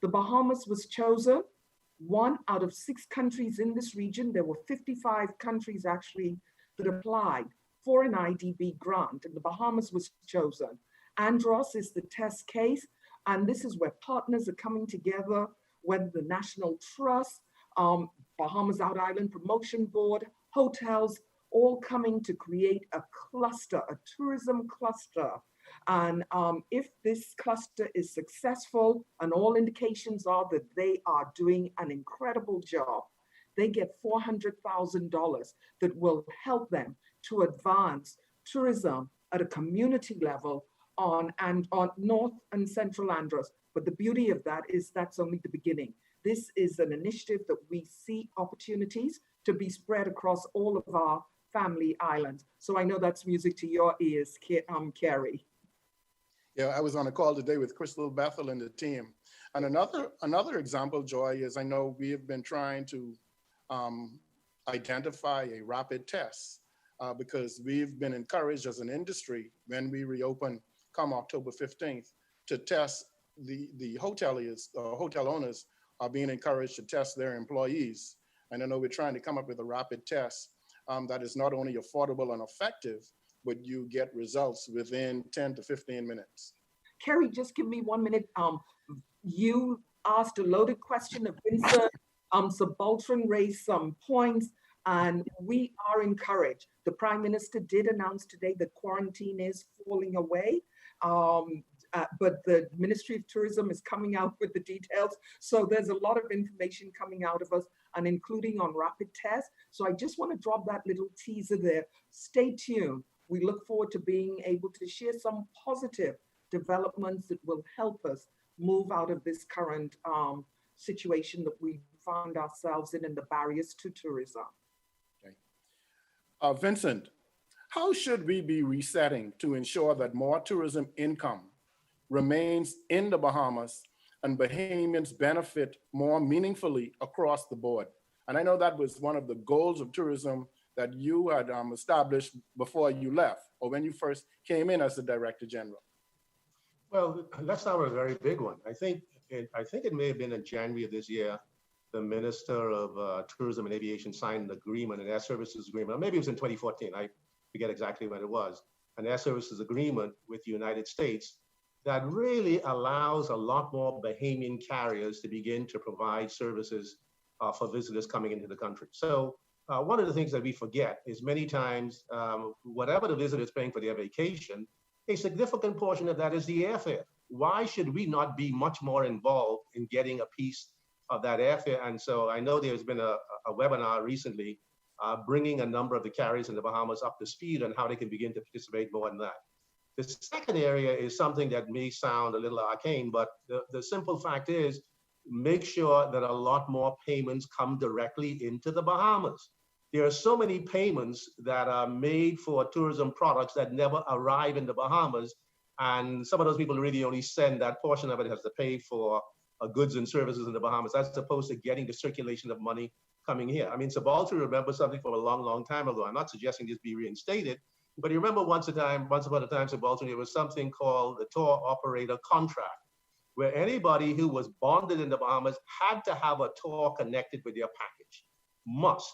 The Bahamas was chosen, one out of 6 countries in this region. There were 55 countries actually that applied for an IDB grant, and the Bahamas was chosen. Andros is the test case, and this is where partners are coming together, whether the National Trust, Bahamas Out Island Promotion Board, hotels, all coming to create a cluster, a tourism cluster. And if this cluster is successful, and all indications are that they are doing an incredible job, they get $400,000 that will help them to advance tourism at a community level on North and Central Andros. But the beauty of that is that's only the beginning. This is an initiative that we see opportunities to be spread across all of our family islands. So I know that's music to your ears, Carrie. Yeah, I was on a call today with Crystal Bethel and the team. And another example, Joy, is I know we have been trying to identify a rapid test because we've been encouraged as an industry when we reopen come October 15th to test the hoteliers, hotel owners are being encouraged to test their employees. And I know we're trying to come up with a rapid test that is not only affordable and effective, but you get results within 10 to 15 minutes. Carrie, just give me 1 minute. You asked a loaded question of Vincent. Subaltern raised some points, and we are encouraged. The Prime Minister did announce today that quarantine is falling away, but the Ministry of Tourism is coming out with the details. So there's a lot of information coming out of us, and including on rapid tests. So I just want to drop that little teaser there. Stay tuned. We look forward to being able to share some positive developments that will help us move out of this current situation that we find ourselves in and the barriers to tourism. Okay. Vincent, how should we be resetting to ensure that more tourism income remains in the Bahamas and Bahamians benefit more meaningfully across the board? And I know that was one of the goals of tourism that you had established before you left, or when you first came in as the Director General. Well, let's start with a very big one. I think it may have been in January of this year, the Minister of Tourism and Aviation signed an agreement, an air services agreement, or maybe it was in 2014, I forget exactly when it was, an air services agreement with the United States that really allows a lot more Bahamian carriers to begin to provide services for visitors coming into the country. So one of the things that we forget is many times, whatever the visitor is paying for their vacation, a significant portion of that is the airfare. Why should we not be much more involved in getting a piece of that airfare? And so I know there's been a webinar recently bringing a number of the carriers in the Bahamas up to speed on how they can begin to participate more in that. The second area is something that may sound a little arcane, but the simple fact is make sure that a lot more payments come directly into the Bahamas. There are so many payments that are made for tourism products that never arrive in the Bahamas. And some of those people really only send that portion of it has to pay for goods and services in the Bahamas, as opposed to getting the circulation of money coming here. I mean, Subaltern remember something from a long, long time ago. I'm not suggesting this be reinstated, but you remember once upon a time, Subaltern, there was something called the tour operator contract, where anybody who was bonded in the Bahamas had to have a tour connected with their package. must.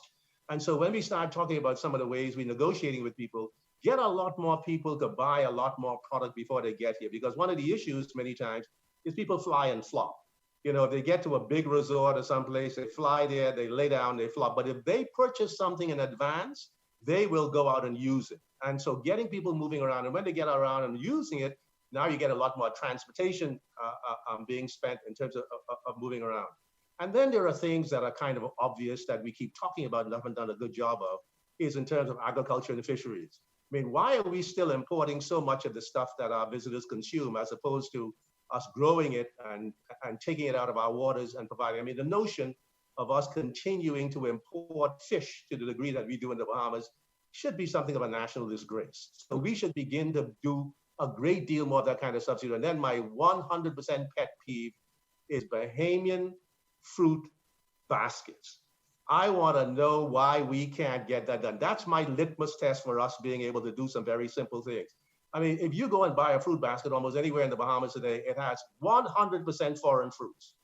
And so when we start talking about some of the ways we're negotiating with people, get a lot more people to buy a lot more product before they get here. Because one of the issues many times is people fly and flop. You know, if they get to a big resort or someplace, they fly there, they lay down, they flop. But if they purchase something in advance, they will go out and use it. And so getting people moving around, and when they get around and using it, now you get a lot more transportation being spent in terms of moving around. And then there are things that are kind of obvious that we keep talking about and haven't done a good job of, is in terms of agriculture and fisheries. I mean, why are we still importing so much of the stuff that our visitors consume as opposed to us growing it and taking it out of our waters and providing? I mean, the notion of us continuing to import fish to the degree that we do in the Bahamas should be something of a national disgrace. So we should begin to do a great deal more of that kind of substitute. And then my 100% pet peeve is Bahamian fruit baskets. I want to know why we can't get that done. That's my litmus test for us being able to do some very simple things. I mean, if you go and buy a fruit basket almost anywhere in the Bahamas today, it has 100% foreign fruits.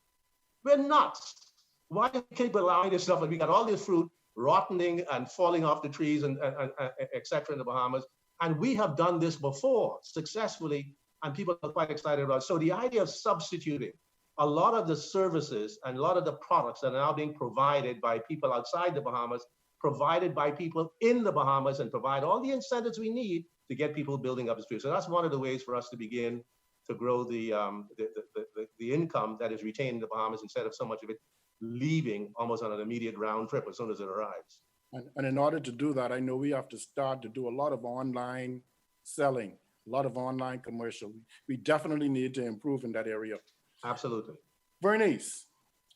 We're nuts. Why do we keep allowing this stuff? And we got all this fruit rotting and falling off the trees and et cetera in the Bahamas. And we have done this before successfully, and people are quite excited about it. So the idea of substituting a lot of the services and a lot of the products that are now being provided by people outside the Bahamas, provided by people in the Bahamas, and provide all the incentives we need to get people building up the street. So that's one of the ways for us to begin to grow the income that is retained in the Bahamas instead of so much of it leaving almost on an immediate round trip as soon as it arrives. And in order to do that, I know we have to start to do a lot of online selling, a lot of online commercial. We definitely need to improve in that area. Absolutely. Bernice.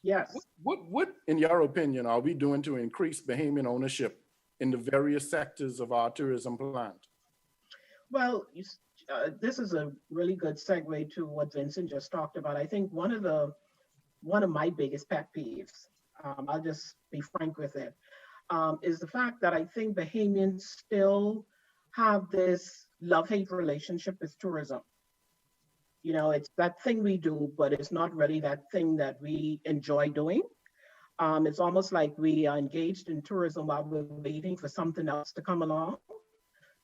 Yes. What, in your opinion, are we doing to increase Bahamian ownership in the various sectors of our tourism plan? Well, this is a really good segue to what Vincent just talked about. I think one of my biggest pet peeves, I'll just be frank with it, is the fact that I think Bahamians still have this love-hate relationship with tourism. You know, it's that thing we do, but it's not really that thing that we enjoy doing. It's almost like we are engaged in tourism while we're waiting for something else to come along.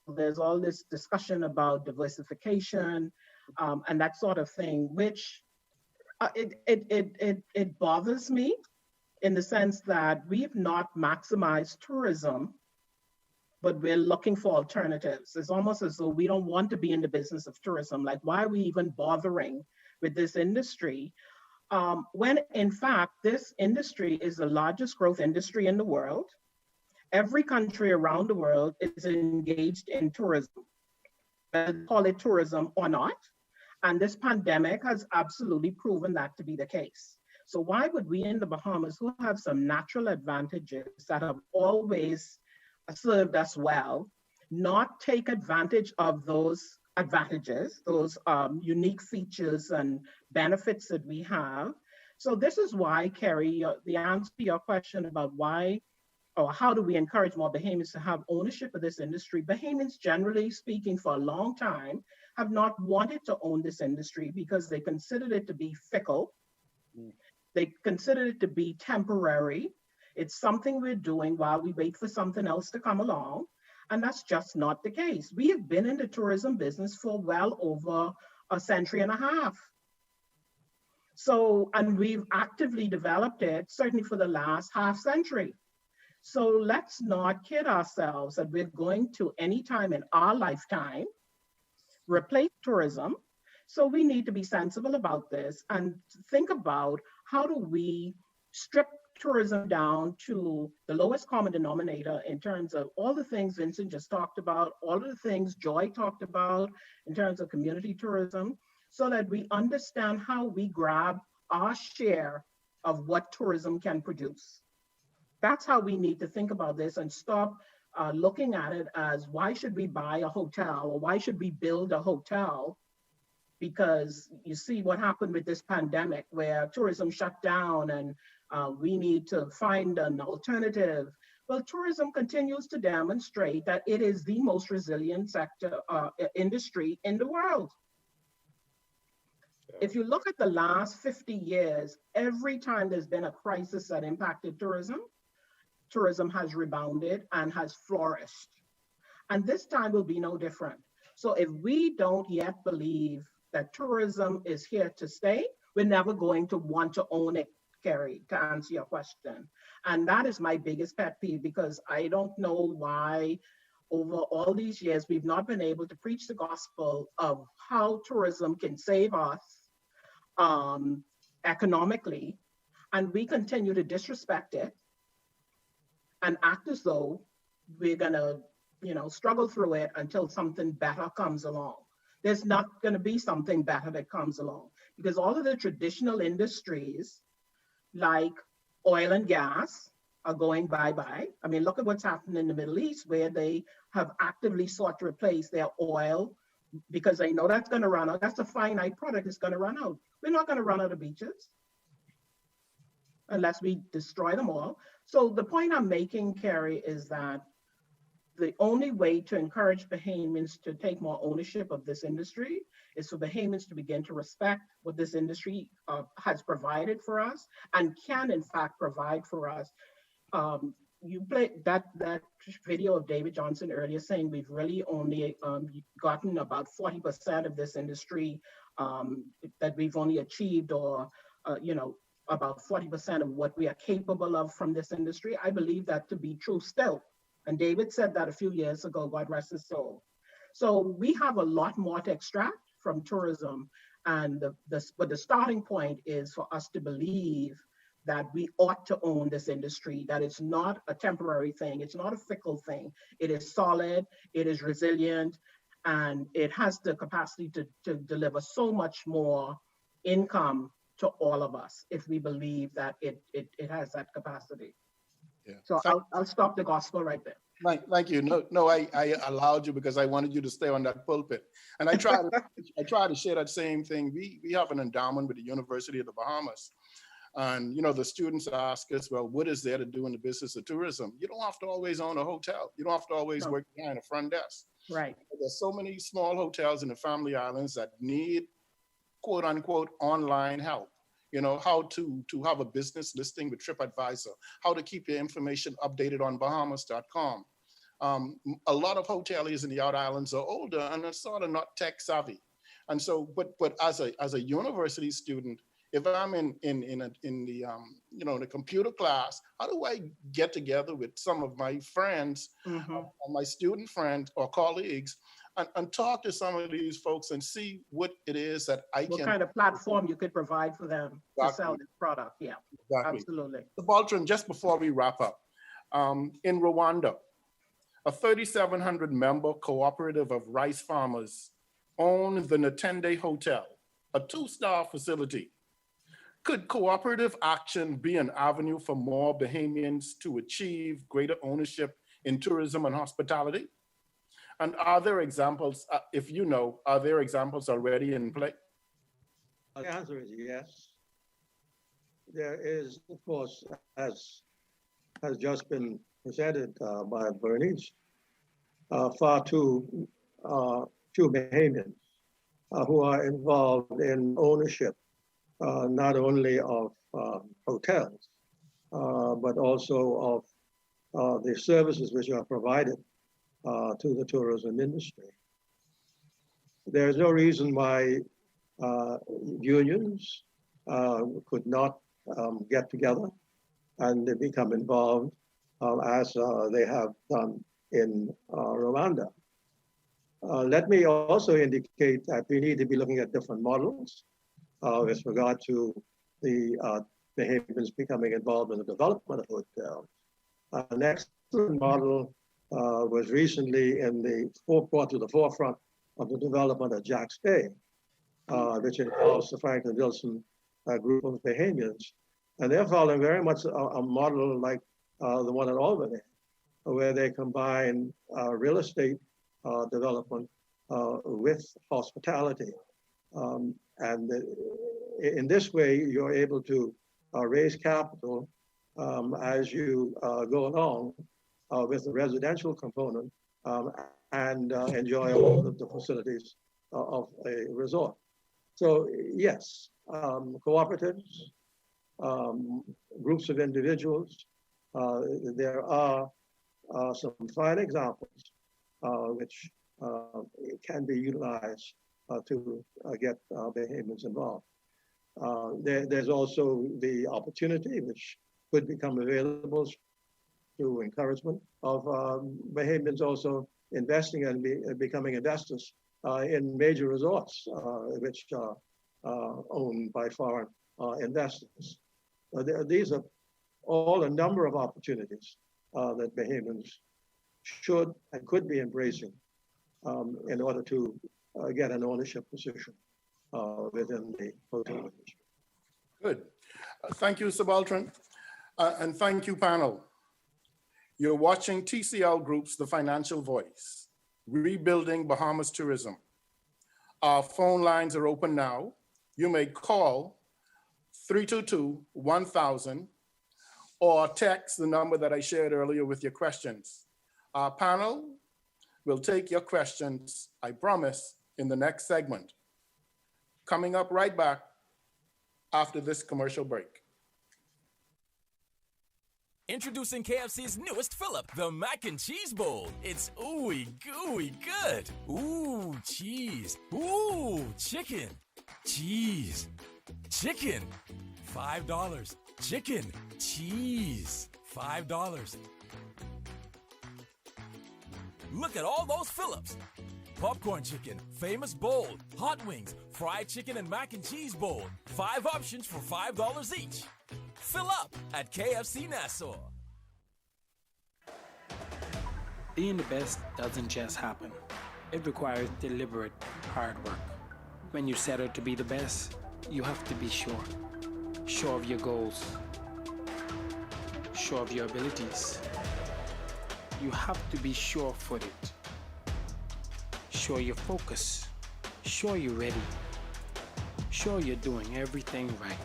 There's all this discussion about diversification and that sort of thing, which it bothers me in the sense that we've not maximized tourism, but we're looking for alternatives. It's almost as though we don't want to be in the business of tourism. Like, why are we even bothering with this industry? When in fact, this industry is the largest growth industry in the world. Every country around the world is engaged in tourism, call it tourism or not. And this pandemic has absolutely proven that to be the case. So why would we in the Bahamas, who have some natural advantages that have always served us well, not take advantage of those advantages, those unique features and benefits that we have? So this is why, Kerry, the answer to your question about why or how do we encourage more Bahamians to have ownership of this industry? Bahamians, generally speaking, for a long time, have not wanted to own this industry because they considered it to be fickle. They considered it to be temporary. It's something we're doing while we wait for something else to come along. And that's just not the case. We have been in the tourism business for well over a century and a half. So, and we've actively developed it, certainly for the last half century. So let's not kid ourselves that we're going to, any time in our lifetime, replace tourism. So we need to be sensible about this and think about how do we strip tourism down to the lowest common denominator in terms of all the things Vincent just talked about, all of the things Joy talked about in terms of community tourism, so that we understand how we grab our share of what tourism can produce. That's how we need to think about this and stop looking at it as why should we buy a hotel or why should we build a hotel? Because you see what happened with this pandemic where tourism shut down and we need to find an alternative. Well, tourism continues to demonstrate that it is the most resilient sector, industry in the world. If you look at the last 50 years, every time there's been a crisis that impacted tourism, tourism has rebounded and has flourished. And this time will be no different. So if we don't yet believe that tourism is here to stay, we're never going to want to own it, Kerry, to answer your question. And that is my biggest pet peeve, because I don't know why over all these years, we've not been able to preach the gospel of how tourism can save us economically, and we continue to disrespect it and act as though we're gonna, struggle through it until something better comes along. There's not gonna be something better that comes along, because all of the traditional industries like oil and gas are going bye-bye. I mean, look at what's happened in the Middle East, where they have actively sought to replace their oil because they know that's gonna run out. That's a finite product, it's gonna run out. We're not gonna run out of beaches unless we destroy them all. So the point I'm making, Kerry, is that the only way to encourage Bahamians to take more ownership of this industry is for Bahamians to begin to respect what this industry has provided for us and can in fact provide for us. You played that video of David Johnson earlier saying we've really only gotten about 40% of this industry, that we've only achieved, or about 40% of what we are capable of from this industry. I believe that to be true still. And David said that a few years ago, God rest his soul. So we have a lot more to extract from tourism. And but the starting point is for us to believe that we ought to own this industry, that it's not a temporary thing, it's not a fickle thing. It is solid, it is resilient, and it has the capacity to deliver so much more income to all of us if we believe that it has that capacity. Yeah. So I'll stop the gospel right there. Thank you. No, I allowed you because I wanted you to stay on that pulpit. And I try to share that same thing. We have an endowment with the University of the Bahamas. And, the students ask us, well, what is there to do in the business of tourism? You don't have to always own a hotel. You don't have to always work behind a front desk. Right. There's so many small hotels in the Family Islands that need, quote unquote, online help. How to have a business listing with TripAdvisor, how to keep your information updated on Bahamas.com. A lot of hoteliers in the outer islands are older and are sort of not tech savvy. And so, but as a university student, if I'm in the computer class, how do I get together with some of my friends, my student friends or colleagues, and talk to some of these folks and see what it is that what kind of platform you could provide for them to sell this product? Yeah, exactly. Absolutely. The Baltron, just before we wrap up, in Rwanda, a 3,700 member cooperative of rice farmers own the Natende Hotel, a 2-star facility. Could cooperative action be an avenue for more Bahamians to achieve greater ownership in tourism and hospitality? And are there examples, are there examples already in play? The answer is yes. There is, of course, as has just been presented by Bernice, far too few Bahamians who are involved in ownership, not only of hotels, but also of the services which are provided to the tourism industry. There's no reason why unions could not get together and become involved as they have done in Rwanda. Let me also indicate that we need to be looking at different models with regard to the Bahamians becoming involved in the development of hotels. An excellent model was recently brought to the forefront of the development of Jack's Bay, which involves the Franklin Wilson group of Bahamians. And they're following very much a model like the one in Albany, where they combine real estate development with hospitality. And in this way, you're able to raise capital as you go along with the residential component and enjoy all of the facilities of a resort. So yes, cooperatives, groups of individuals There are some fine examples which can be utilized to get Bahamians involved. There's also the opportunity which could become available through encouragement of Bahamians also investing and becoming investors in major resorts which are owned by foreign investors. These are all a number of opportunities that Bahamians should and could be embracing in order to get an ownership position within the hotel industry. Good. Thank you, Subaltern. And thank you, panel. You're watching TCL Group's The Financial Voice, Rebuilding Bahamas Tourism. Our phone lines are open now. You may call 322-1000 or text the number that I shared earlier with your questions. Our panel will take your questions, I promise, in the next segment. Coming up right back after this commercial break. Introducing KFC's newest fill-up, the Mac and Cheese Bowl. It's ooey gooey good. Ooh, cheese. Ooh, chicken. Cheese. Chicken. $5. Chicken. Cheese. $5. Look at all those fill-ups. Popcorn chicken, famous bowl, hot wings, fried chicken and mac and cheese bowl. 5 options for $5 each. Fill up at KFC Nassau. Being the best doesn't just happen. It requires deliberate hard work. When you set out to be the best, you have to be sure. Sure of your goals. Sure of your abilities. You have to be sure-footed. Sure you're focused. Sure you're ready. Sure you're doing everything right.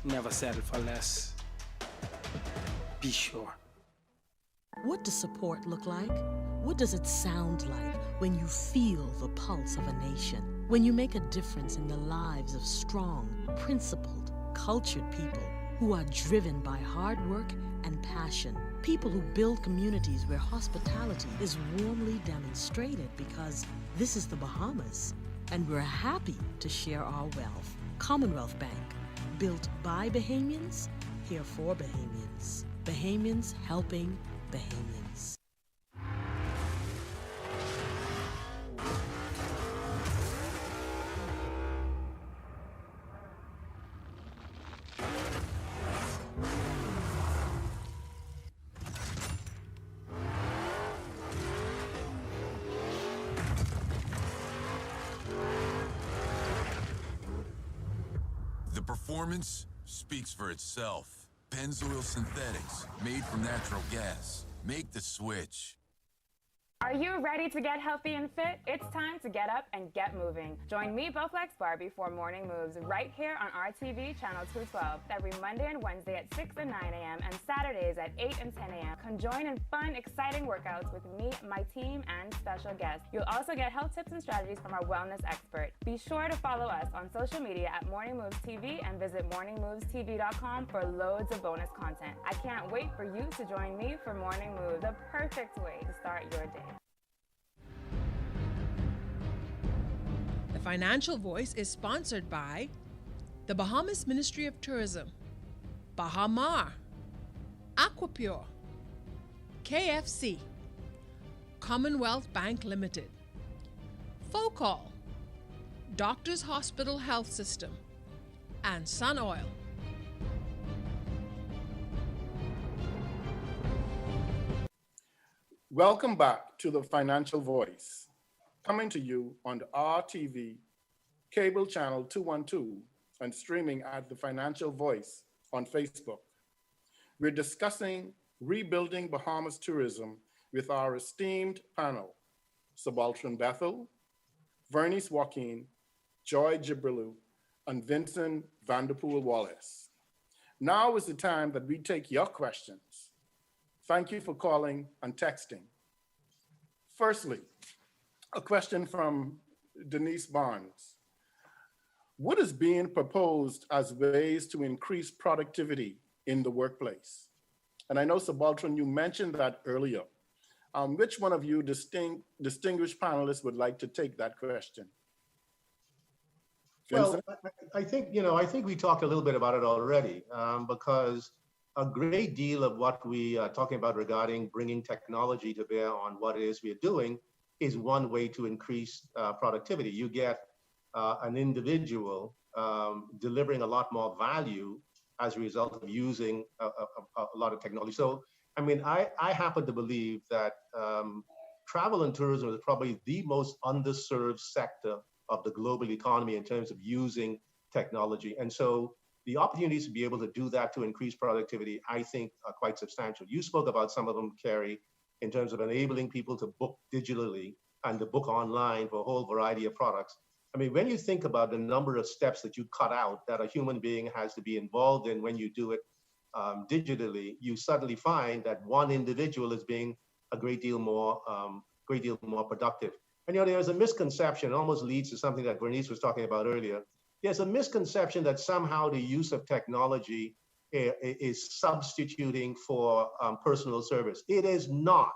Never settle for less. Be sure. What does support look like? What does it sound like when you feel the pulse of a nation? When you make a difference in the lives of strong, principled, cultured people who are driven by hard work and passion. People who build communities where hospitality is warmly demonstrated because this is the Bahamas and we're happy to share our wealth. Commonwealth Bank, built by Bahamians, here for Bahamians. Bahamians helping Bahamians. The performance speaks for itself. Pennzoil Synthetics, made from natural gas. Make the switch. Are you ready to get healthy and fit? It's time to get up and get moving. Join me, Bowflex Barbie, for Morning Moves right here on RTV Channel 212 every Monday and Wednesday at 6 and 9 a.m. and Saturdays at 8 and 10 a.m. Come join in fun, exciting workouts with me, my team, and special guests. You'll also get health tips and strategies from our wellness expert. Be sure to follow us on social media at Morning Moves TV and visit morningmovestv.com for loads of bonus content. I can't wait for you to join me for Morning Moves, the perfect way to start your day. The Financial Voice is sponsored by the Bahamas Ministry of Tourism, Bahamar, Aquapure, KFC, Commonwealth Bank Limited, Focol, Doctors Hospital Health System, and Sun Oil. Welcome back to the Financial Voice, coming to you on the RTV cable channel 212 and streaming at the Financial Voice on Facebook. We're discussing rebuilding Bahamas tourism with our esteemed panel, Subaltern Bethel, Vernice Joaquin, Joy Jibrilu, and Vincent Vanderpool Wallace. Now is the time that we take your questions. Thank you for calling and texting. Firstly, a question from Denise Barnes. What is being proposed as ways to increase productivity in the workplace? And I know, Subaltern, you mentioned that earlier. Which one of you distinguished panelists would like to take that question? Well, I think we talked a little bit about it already, because a great deal of what we are talking about regarding bringing technology to bear on what it is we are doing is one way to increase productivity. You get an individual delivering a lot more value as a result of using a lot of technology. So, I mean, I happen to believe that travel and tourism is probably the most underserved sector of the global economy in terms of using technology. And so the opportunities to be able to do that to increase productivity, I think, are quite substantial. You spoke about some of them, Carrie, in terms of enabling people to book digitally and to book online for a whole variety of products. I mean, when you think about the number of steps that you cut out that a human being has to be involved in when you do it digitally, you suddenly find that one individual is being a great deal more productive. And there's a misconception, it almost leads to something that Bernice was talking about earlier. There's a misconception that somehow the use of technology is substituting for personal service. It is not.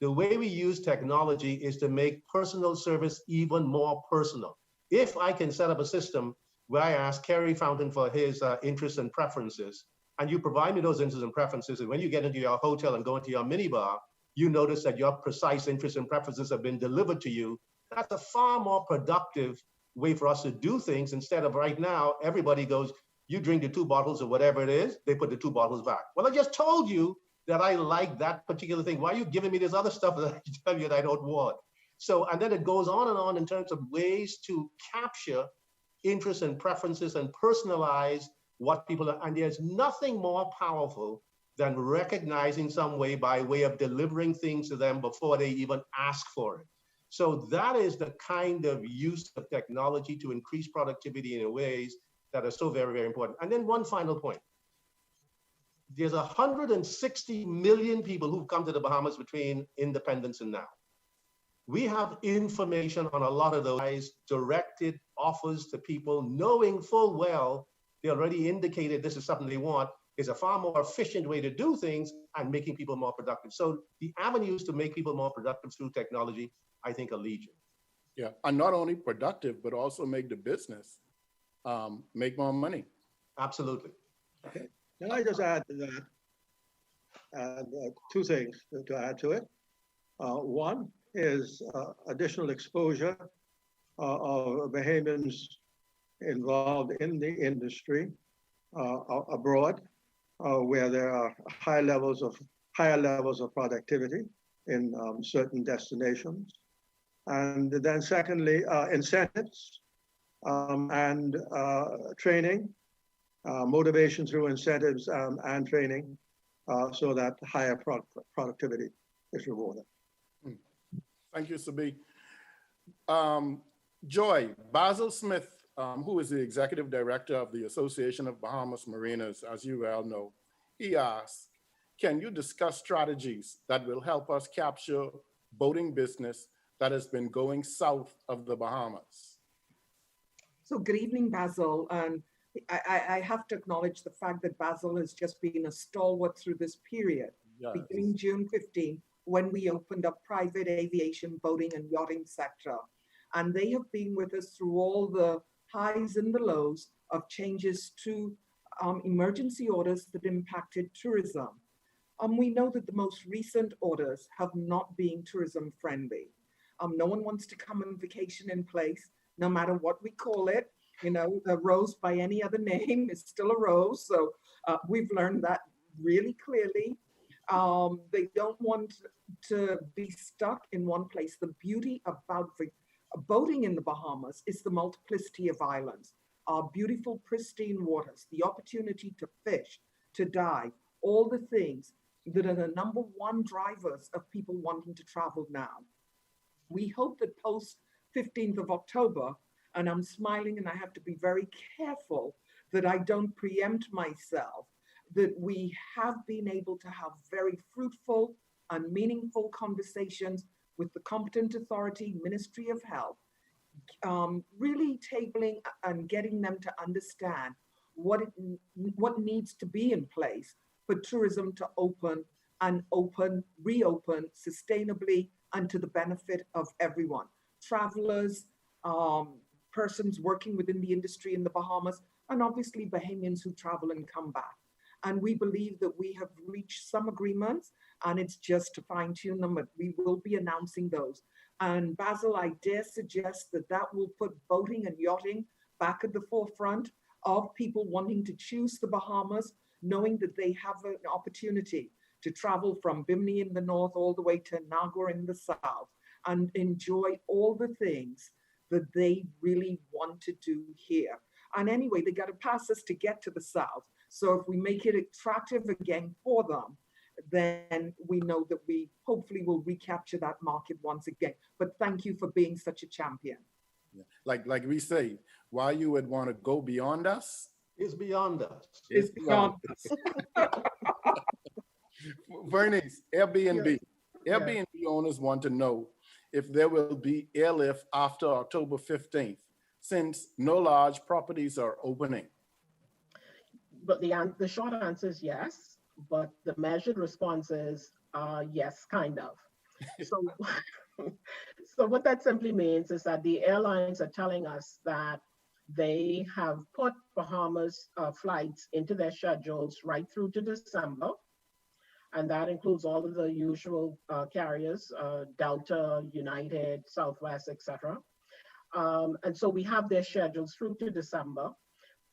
The way we use technology is to make personal service even more personal. If I can set up a system where I ask Kerry Fountain for his interests and preferences, and you provide me those interests and preferences, and when you get into your hotel and go into your minibar, you notice that your precise interests and preferences have been delivered to you, that's a far more productive way for us to do things, instead of right now, everybody goes, you drink the 2 bottles of whatever it is, they put the 2 bottles back. Well, I just told you that I like that particular thing. Why are you giving me this other stuff that I tell you that I don't want? So, and then it goes on and on in terms of ways to capture interests and preferences and personalize what people are. And there's nothing more powerful than recognizing some way by way of delivering things to them before they even ask for it. So that is the kind of use of technology to increase productivity in ways that are so very, very important. And then one final point. There's 160 million people who've come to the Bahamas between independence and now. We have information on a lot of those directed offers to people, knowing full well they already indicated this is something they want, is a far more efficient way to do things and making people more productive. So the avenues to make people more productive through technology, I think, are legion. Yeah, and not only productive, but also make the business make more money. Absolutely. Okay. Can I just add to that? 2 things to add to it. One is additional exposure of Bahamians involved in the industry abroad, where there are higher levels of productivity in certain destinations. And then secondly, incentives and training, motivation through incentives and training, so that higher productivity is rewarded. Thank you, Sabi. Joy, Basil Smith, who is the Executive Director of the Association of Bahamas Marinas, as you well know, he asks, can you discuss strategies that will help us capture boating business that has been going south of the Bahamas? So good evening, Basil. And I have to acknowledge the fact that Basil has just been a stalwart through this period, yes, beginning June 15, when we opened up private aviation, boating and yachting sector. And they have been with us through all the highs and the lows of changes to emergency orders that impacted tourism. We know that the most recent orders have not been tourism friendly. No one wants to come on vacation in place, no matter what we call it. A rose by any other name is still a rose. So we've learned that really clearly. They don't want to be stuck in one place. The beauty about boating in the Bahamas is the multiplicity of islands, our beautiful, pristine waters, the opportunity to fish, to dive, all the things that are the #1 drivers of people wanting to travel now. We hope that post 15th of October, and I'm smiling and I have to be very careful that I don't preempt myself, that we have been able to have very fruitful and meaningful conversations with the competent authority, Ministry of Health, really tabling and getting them to understand what needs to be in place for tourism to reopen sustainably and to the benefit of everyone. Travelers, persons working within the industry in the Bahamas, and obviously Bahamians who travel and come back. And we believe that we have reached some agreements, and it's just to fine tune them, but we will be announcing those. And Basil, I dare suggest that that will put boating and yachting back at the forefront of people wanting to choose the Bahamas, knowing that they have an opportunity to travel from Bimini in the north all the way to Nagua in the south and enjoy all the things that they really want to do here. And anyway, they got to pass us to get to the south. So if we make it attractive again for them, then we know that we hopefully will recapture that market once again. But thank you for being such a champion. Yeah. Like we say, why you would want to go beyond us? Is beyond us. It's beyond us. Bernice, Airbnb. Yeah. Airbnb owners want to know if there will be airlift after October 15th, since no large properties are opening. But the short answer is yes, but the measured response is yes, kind of. So, so what that simply means is that the airlines are telling us that they have put Bahamas flights into their schedules right through to December. And that includes all of the usual carriers, Delta, United, Southwest, etc. And so we have their schedules through to December.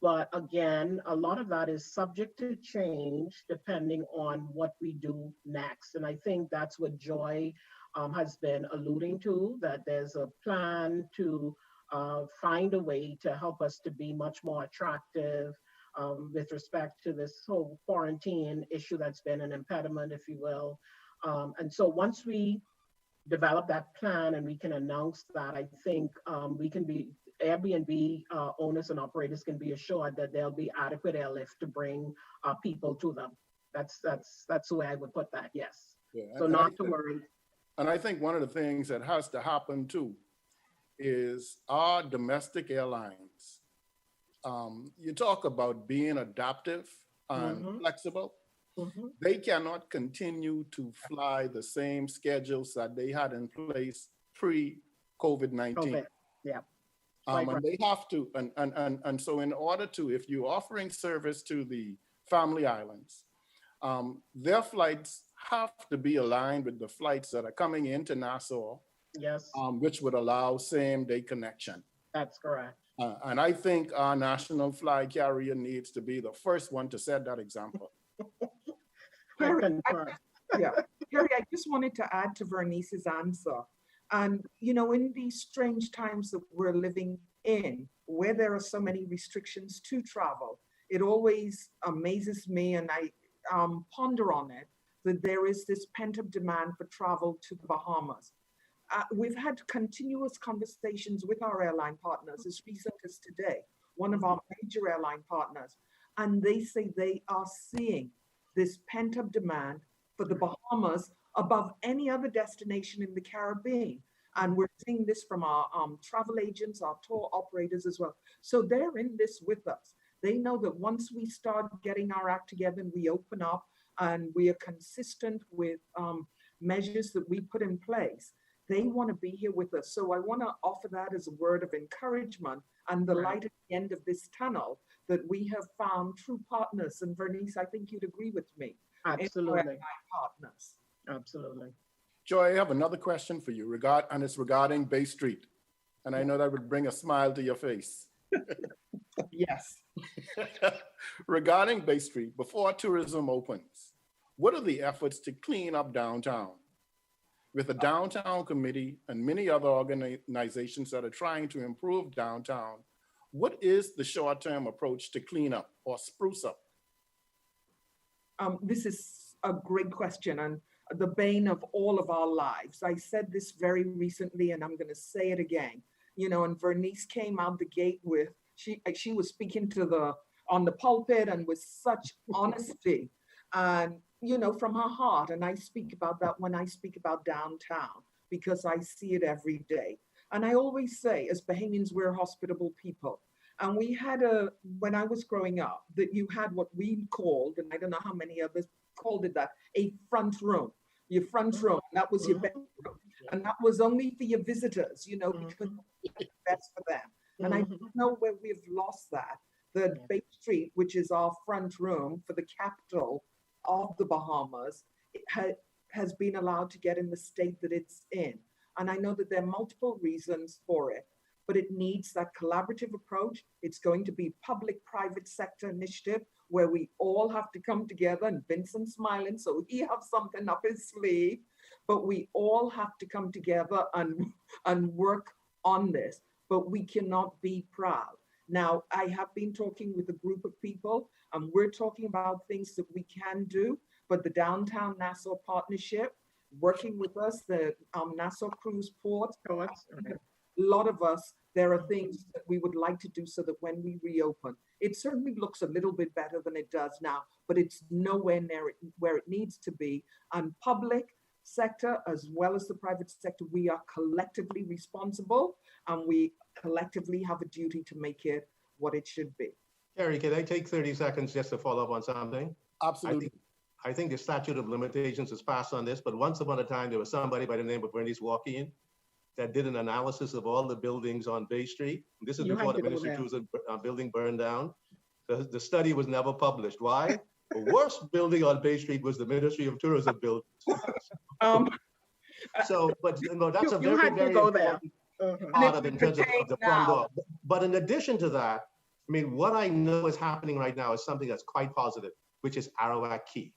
But again, a lot of that is subject to change depending on what we do next. And I think that's what Joy has been alluding to, that there's a plan to find a way to help us to be much more attractive with respect to this whole quarantine issue that's been an impediment, if you will. And so once we develop that plan and we can announce that, I think we can be, Airbnb owners and operators can be assured that there'll be adequate airlift to bring people to them. That's the way I would put that, yes. Yeah, so not to worry. And I think one of the things that has to happen too is our domestic airlines. You talk about being adaptive and flexible. They cannot continue to fly the same schedules that they had in place pre-COVID-19. Yeah. And they have to, and so in order to, if you're offering service to the family islands, their flights have to be aligned with the flights that are coming into Nassau, yes, which would allow same-day connection. That's correct. And I think our national flag carrier needs to be the first one to set that example. Harry, I just wanted to add to Vernice's answer. And, you know, in these strange times that we're living in, where there are so many restrictions to travel, it always amazes me, and I ponder on it, that there is this pent-up demand for travel to the Bahamas. We've had continuous conversations with our airline partners as recent as today, one of our major airline partners, and they say they are seeing this pent-up demand for the Bahamas above any other destination in the Caribbean. And we're seeing this from our travel agents, our tour operators as well. So they're in this with us. They know that once we start getting our act together and we open up and we are consistent with measures that we put in place, they want to be here with us. So I want to offer that as a word of encouragement and the light at the end of this tunnel, that we have found true partners. And Vernice, I think you'd agree with me. Absolutely. Partners. Absolutely. Joy, I have another question for you, and it's regarding Bay Street. And I know that would bring a smile to your face. Yes. Regarding Bay Street, before tourism opens, what are the efforts to clean up downtown? With the Downtown Committee and many other organizations that are trying to improve downtown, what is the short-term approach to clean up or spruce up? This is a great question, and the bane of all of our lives. I said this very recently, and I'm going to say it again. You know, and Vernice came out the gate with, she was speaking to on the pulpit and with such honesty and, you know, from her heart. And I speak about that when I speak about downtown, because I see it every day. And I always say, as Bahamians, we're hospitable people. And we had when I was growing up, that you had what we called, and I don't know how many of us called it that, a front room. Your front room, that was your bedroom. And that was only for your visitors, because it's best for them. And I don't know where we've lost that. The Bay Street, which is our front room for the capital of the Bahamas, it has been allowed to get in the state that it's in. And I know that there are multiple reasons for it, but it needs that collaborative approach. It's going to be public-private sector initiative where we all have to come together, and Vincent's smiling, so he has something up his sleeve, but we all have to come together and work on this, but we cannot be proud. Now, I have been talking with a group of people, and we're talking about things that we can do, but the Downtown Nassau Partnership, working with us, the Nassau Cruise Port, a lot of us, there are things that we would like to do so that when we reopen, it certainly looks a little bit better than it does now, but it's nowhere near where it needs to be. And public sector, as well as the private sector, we are collectively responsible, and we collectively have a duty to make it what it should be. Kerry, can I take 30 seconds just to follow up on something? Absolutely. I think the statute of limitations is passed on this, but once upon a time, there was somebody by the name of Bernice Walkian that did an analysis of all the buildings on Bay Street. This is before the Ministry of Tourism building burned down. The study was never published. Why? The worst building on Bay Street was the Ministry of Tourism building. So, but no, that's a very, very important part of in terms of the front door. But in addition to that, I mean, what I know is happening right now is something that's quite positive, which is Arawak Key.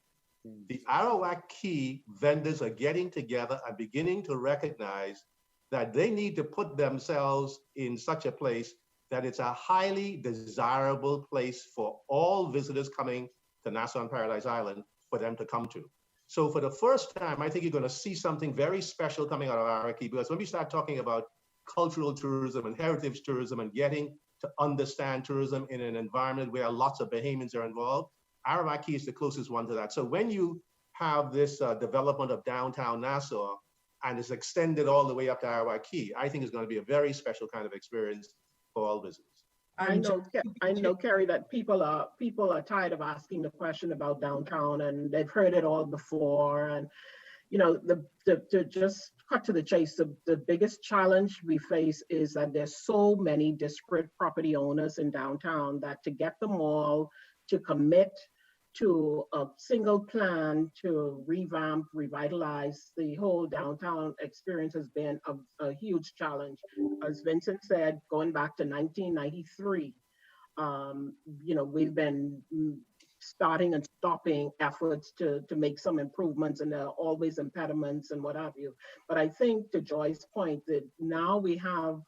The Arawak Key vendors are getting together and beginning to recognize that they need to put themselves in such a place that it's a highly desirable place for all visitors coming to Nassau and Paradise Island for them to come to. So for the first time, I think you're going to see something very special coming out of Arawak Key, because when we start talking about cultural tourism and heritage tourism and getting to understand tourism in an environment where lots of Bahamians are involved, Arawak Key is the closest one to that. So when you have this development of downtown Nassau, and it's extended all the way up to Arawak Key, I think it's going to be a very special kind of experience for all visitors. I know, Kerry, that people are tired of asking the question about downtown, and they've heard it all before. And to just cut to the chase, the biggest challenge we face is that there's so many disparate property owners in downtown that to get them all to commit to a single plan to revamp, revitalize the whole downtown experience has been a huge challenge. As Vincent said, going back to 1993, we've been starting and stopping efforts to make some improvements, and there are always impediments and what have you. But I think to Joy's point that now we have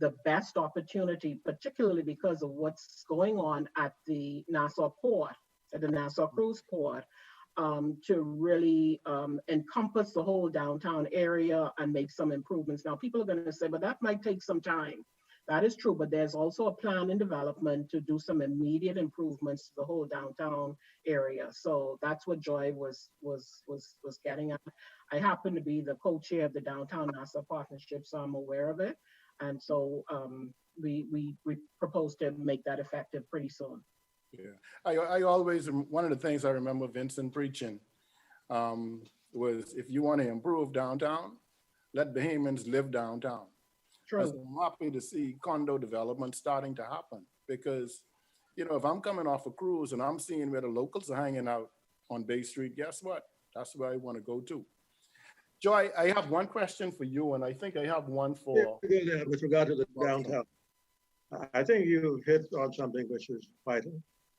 the best opportunity, particularly because of what's going on at the Nassau Port, at the Nassau Cruise Port, to really encompass the whole downtown area and make some improvements. Now, people are going to say, but that might take some time. That is true, but there's also a plan in development to do some immediate improvements to the whole downtown area. So that's what Joy was getting at. I happen to be the co-chair of the Downtown Nassau Partnership, so I'm aware of it. And so we propose to make that effective pretty soon. Yeah, I always, one of the things I remember Vincent preaching was, if you want to improve downtown, let Bahamians live downtown. True. I'm happy to see condo development starting to happen, because, if I'm coming off a cruise and I'm seeing where the locals are hanging out on Bay Street, guess what? That's where I want to go to. Joy, I have one question for you, and I think I have one for... With regard to the downtown, I think you hit on something which is vital.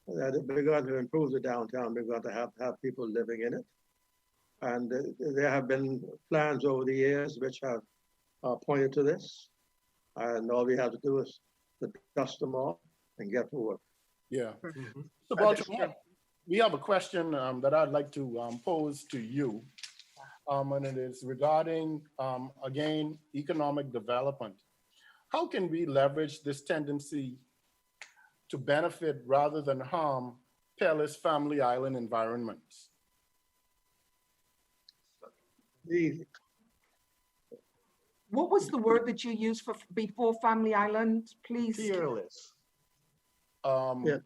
That we're going to improve the downtown, we're going to have people living in it. And there have been plans over the years which have pointed to this. And all we have to do is to dust them off and get to work. Yeah. So, Baltimore, we have a question that I'd like to pose to you. And it is regarding, again, economic development. How can we leverage this tendency to benefit rather than harm peerless family island environments? What was the word that you used for before Family Island, please? Peerless. Yeah.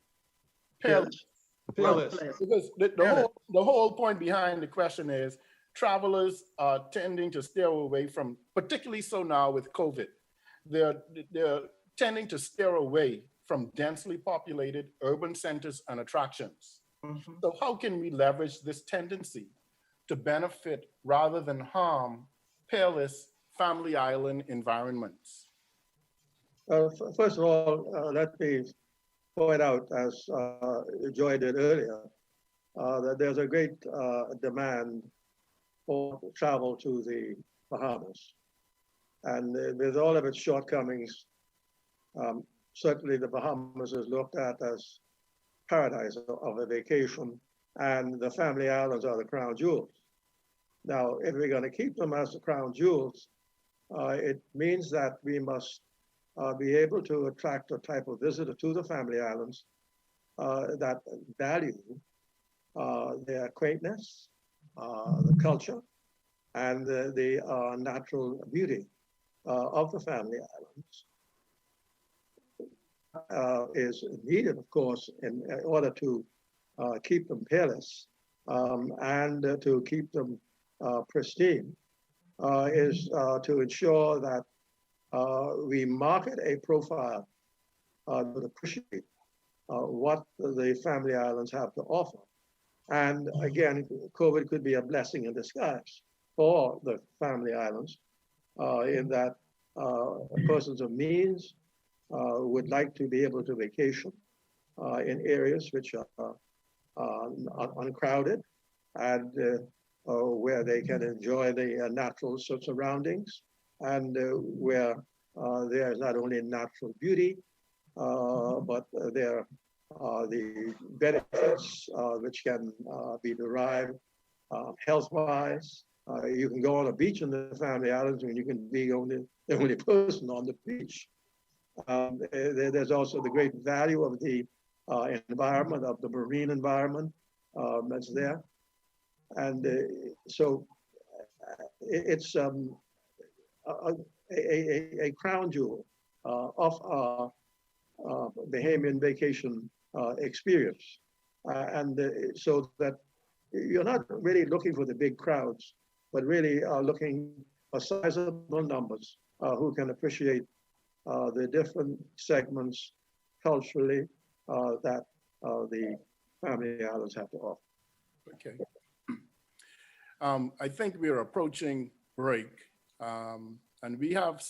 Peerless. Peerless. Because the whole point behind the question is travelers are tending to steer away from, particularly so now with COVID, they're tending to steer away from densely populated urban centers and attractions. So how can we leverage this tendency to benefit rather than harm peerless family island environments? First of all, let me point out, as Joy did earlier, that there's a great demand for travel to the Bahamas. And with all of its shortcomings, certainly the Bahamas is looked at as paradise of a vacation, and the family islands are the crown jewels. Now, if we're going to keep them as the crown jewels, it means that we must be able to attract a type of visitor to the family islands that value their quaintness, the culture, and the natural beauty of the family islands. Is needed, of course, in order to keep them peerless and to keep them pristine, is to ensure that we market a profile that appreciate what the family islands have to offer. And again, COVID could be a blessing in disguise for the family islands in that persons of means would like to be able to vacation in areas which are uncrowded and where they can enjoy the natural surroundings, and where there is not only natural beauty, but there are the benefits which can be derived health-wise. You can go on a beach in the family islands and you can be the only person on the beach. There's also the great value of the environment, of the marine environment that's there. And so it's a crown jewel of our Bahamian vacation experience. And so that you're not really looking for the big crowds, but really are looking for sizable numbers who can appreciate the different segments culturally that the family islands have to offer. Okay. I think we are approaching break, and we have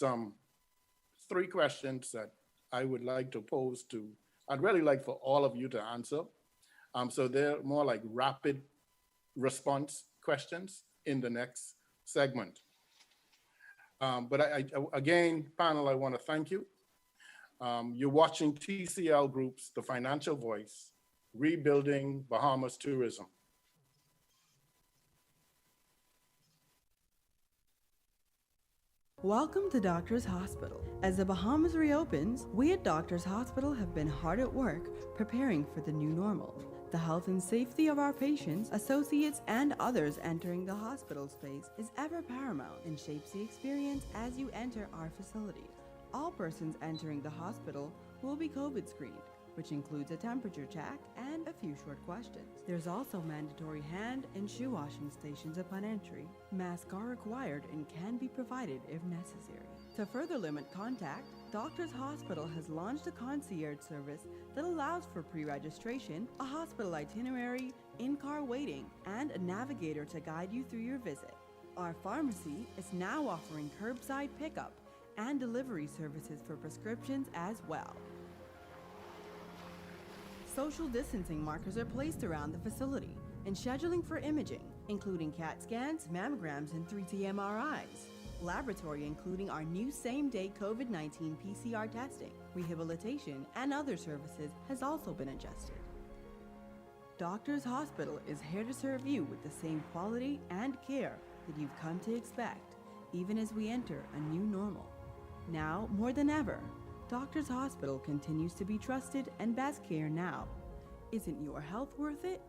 three questions that I would like to pose to, I'd really like for all of you to answer. So they're more like rapid response questions in the next segment. But again, panel, I want to thank you. You're watching TCL Group's The Financial Voice, Rebuilding Bahamas Tourism. Welcome to Doctors Hospital. As the Bahamas reopens, we at Doctors Hospital have been hard at work preparing for the new normal. The health and safety of our patients, associates, and others entering the hospital space is ever paramount and shapes the experience as you enter our facilities. All persons entering the hospital will be COVID screened, which includes a temperature check and a few short questions. There's also mandatory hand and shoe washing stations upon entry. Masks are required and can be provided if necessary. To further limit contact, Doctors Hospital has launched a concierge service that allows for pre-registration, a hospital itinerary, in-car waiting, and a navigator to guide you through your visit. Our pharmacy is now offering curbside pickup and delivery services for prescriptions as well. Social distancing markers are placed around the facility, and scheduling for imaging, including CAT scans, mammograms, and 3T MRIs. Laboratory, including our new same-day COVID-19 PCR testing, rehabilitation, and other services, has also been adjusted. Doctors Hospital is here to serve you with the same quality and care that you've come to expect, even as we enter a new normal. Now, more than ever, Doctors Hospital continues to be trusted and best care now. Isn't your health worth it?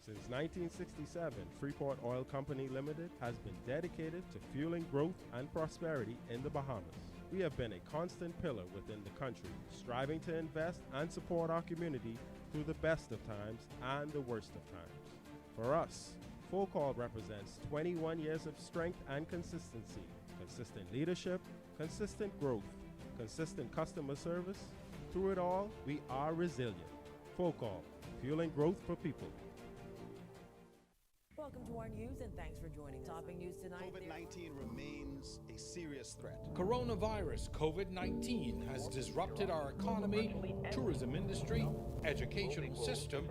Since 1967, Freeport Oil Company Limited has been dedicated to fueling growth and prosperity in the Bahamas. We have been a constant pillar within the country, striving to invest and support our community through the best of times and the worst of times. For us, Full Call represents 21 years of strength and consistency, consistent leadership, consistent growth, consistent customer service. Through it all, we are resilient. Full Call, fueling growth for people. Welcome to our news and thanks for joining. Topping news tonight. COVID-19 remains a serious threat. Coronavirus COVID-19 has disrupted our economy, tourism industry, educational system,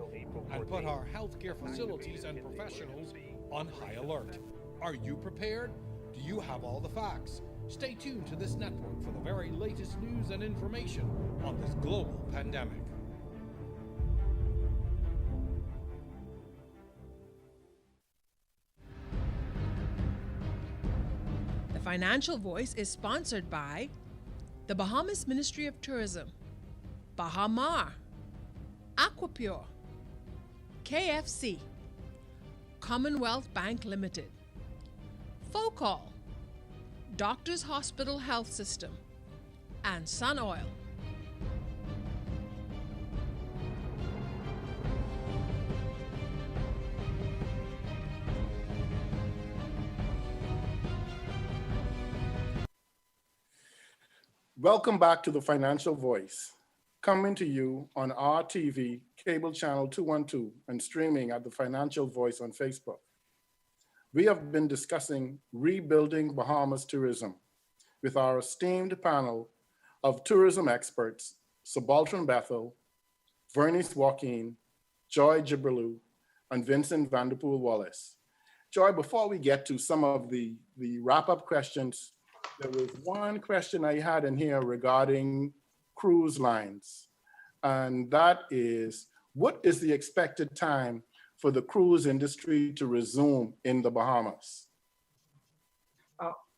and put our healthcare facilities and professionals on high alert. Are you prepared? Do you have all the facts? Stay tuned to this network for the very latest news and information on this global pandemic. The Financial Voice is sponsored by the Bahamas Ministry of Tourism, Bahamar, Aquapure, KFC, Commonwealth Bank Limited, Focall, Doctors Hospital Health System, and Sun Oil. Welcome back to the Financial Voice, coming to you on RTV, cable channel 212, and streaming at the Financial Voice on Facebook. We have been discussing rebuilding Bahamas tourism with our esteemed panel of tourism experts, Subaltern Bethel, Vernice Joaquin, Joy Jibrilu, and Vincent Vanderpool Wallace. Joy, before we get to some of the wrap-up questions, there was one question I had in here regarding cruise lines, and that is, what is the expected time for the cruise industry to resume in the Bahamas?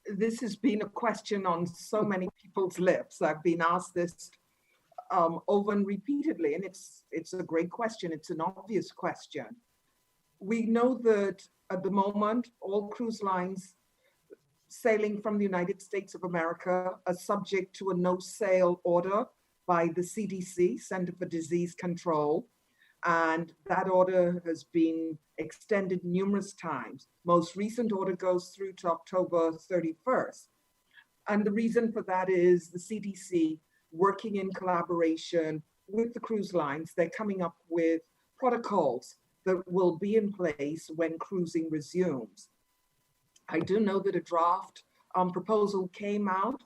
This has been a question on so many people's lips. I've been asked this over and repeatedly, and it's a great question. It's an obvious question. We know that at the moment, all cruise lines sailing from the United States of America are subject to a no-sail order by the CDC, Center for Disease Control. And that order has been extended numerous times. Most recent order goes through to October 31st. And the reason for that is the CDC, working in collaboration with the cruise lines, they're coming up with protocols that will be in place when cruising resumes. I do know that a draft proposal came out,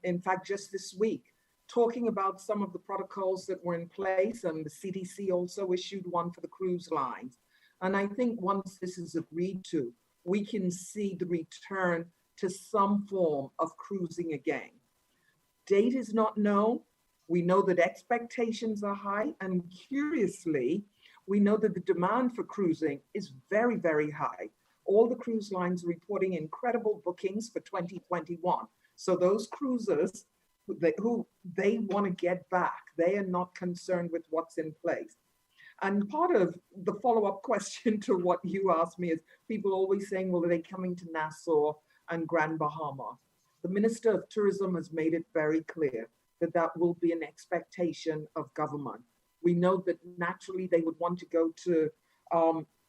in fact, just this week, talking about some of the protocols that were in place, and the CDC also issued one for the cruise lines. And I think once this is agreed to, we can see the return to some form of cruising again. Date is not known. We know that expectations are high, and curiously, we know that the demand for cruising is very, very high. All the cruise lines are reporting incredible bookings for 2021. So those cruisers who they want to get back, they are not concerned with what's in place. And part of the follow-up question to what you asked me is people always saying, well, are they coming to Nassau and Grand Bahama? The Minister of Tourism has made it very clear that that will be an expectation of government. We know that naturally they would want to go to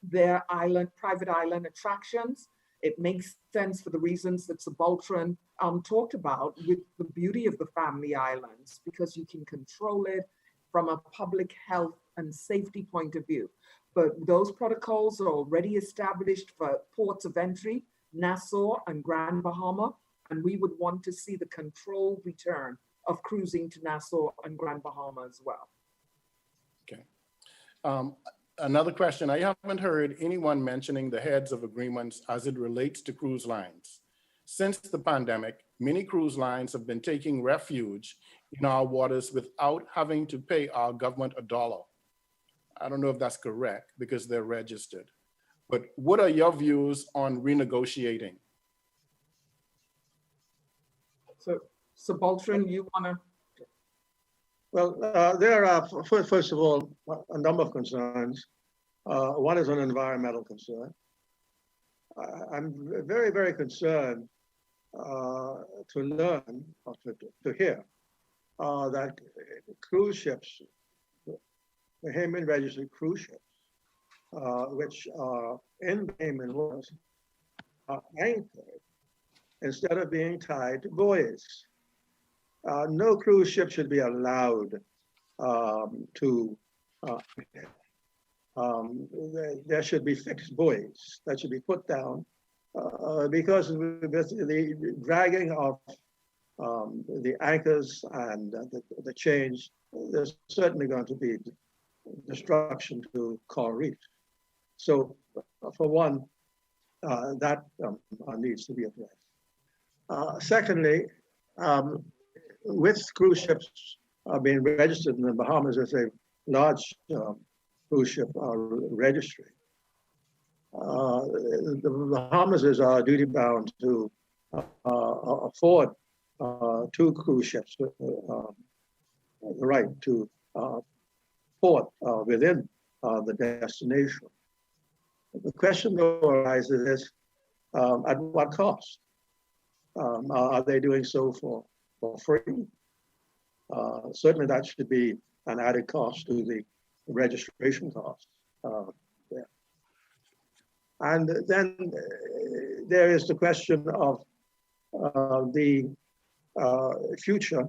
their island, private island attractions. It makes sense for the reasons that Subaltern talked about with the beauty of the family islands, because you can control it from a public health and safety point of view. But those protocols are already established for ports of entry, Nassau and Grand Bahama, and we would want to see the controlled return of cruising to Nassau and Grand Bahama as well. Okay. Another question, I haven't heard anyone mentioning the heads of agreements as it relates to cruise lines. Since the pandemic, many cruise lines have been taking refuge in our waters without having to pay our government $1. I don't know if that's correct because they're registered. But what are your views on renegotiating? So, Subaltern, you want to? Well, there are, first of all, a number of concerns. One is an environmental concern. I'm very, very concerned to learn or to hear that cruise ships, Bahamian registered cruise ships, which are in Bahamian waters, are anchored instead of being tied to buoys. No cruise ship should be allowed to there should be fixed buoys that should be put down because with the dragging of the anchors and the chains, there's certainly going to be destruction to coral reefs. So for one, that needs to be addressed. Secondly, with cruise ships being registered in the Bahamas as a large cruise ship registry, the Bahamas is duty bound to afford two cruise ships the right to port within the destination. The question though arises is, at what cost? Are they doing so for free? Certainly that should be an added cost to the registration costs there. And then there is the question of the future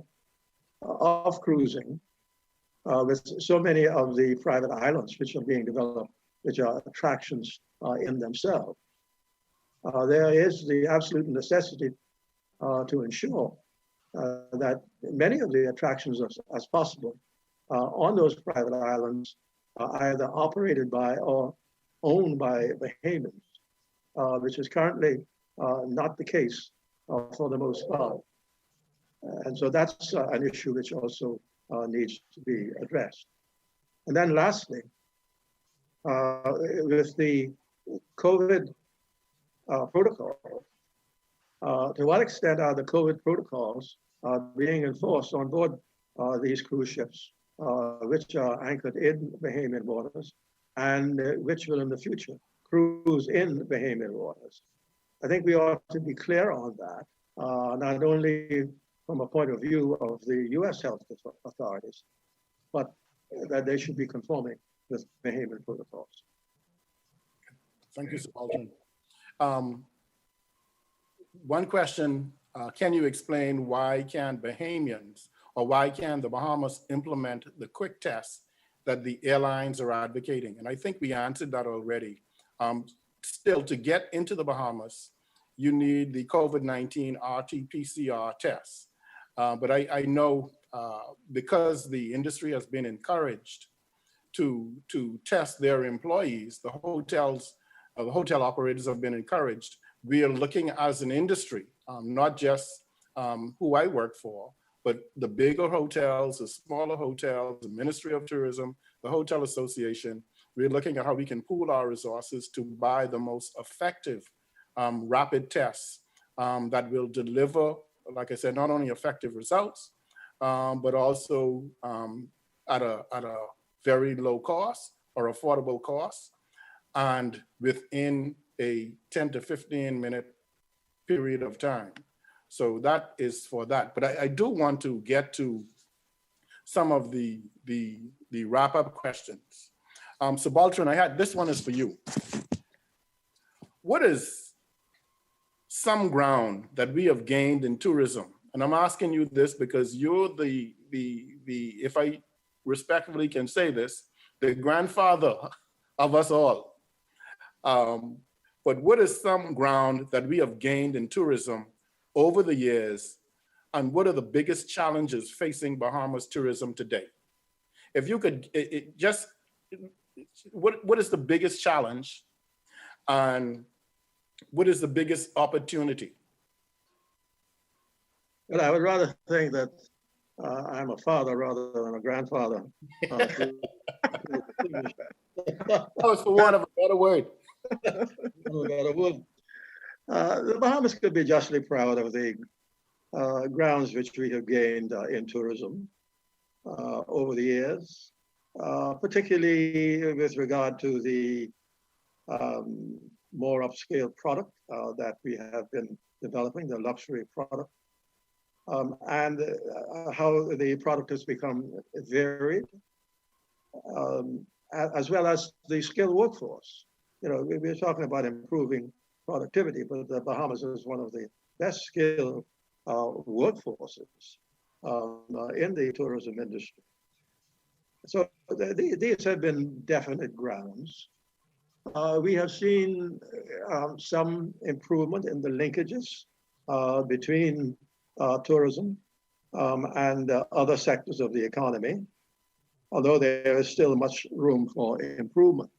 of cruising with so many of the private islands which are being developed, which are attractions in themselves. There is the absolute necessity to ensure that many of the attractions as possible on those private islands are either operated by or owned by Bahamians, which is currently not the case for the most part. And so that's an issue which also needs to be addressed. And then lastly, with the COVID protocol, to what extent are the COVID protocols being enforced on board these cruise ships, which are anchored in Bahamian waters and which will in the future cruise in Bahamian waters? I think we ought to be clear on that, not only from a point of view of the US health authorities, but that they should be conforming with Bahamian protocols. Thank you, Subaltern. One question, can you explain why can Bahamians or why can the Bahamas implement the quick tests that the airlines are advocating? And I think we answered that already. Still, to get into the Bahamas, you need the COVID-19 RT-PCR tests. But I know because the industry has been encouraged to test their employees, the hotel operators have been encouraged. We are looking as an industry, not just who I work for, but the bigger hotels, the smaller hotels, the Ministry of Tourism, the Hotel Association. We're looking at how we can pool our resources to buy the most effective rapid tests that will deliver, like I said, not only effective results, but also at a very low cost or affordable cost, and within a 10 to 15 minute period of time. So that is for that. But I do want to get to some of the wrap-up questions. Subaltern, this one is for you. What is some ground that we have gained in tourism? And I'm asking you this because you're the if I respectfully can say this, the grandfather of us all. But what is some ground that we have gained in tourism over the years, and what are the biggest challenges facing Bahamas tourism today? If you could what is the biggest challenge, and what is the biggest opportunity? Well, I would rather think that I'm a father rather than a grandfather. That was for want of a better word. The Bahamas could be justly proud of the grounds which we have gained in tourism over the years. particularly with regard to the more upscale product that we have been developing, the luxury product, and how the product has become varied, as well as the skilled workforce. You know, we're talking about improving productivity, but the Bahamas is one of the best skilled workforces in the tourism industry. So these have been definite grounds. We have seen some improvement in the linkages between tourism and other sectors of the economy, although there is still much room for improvement.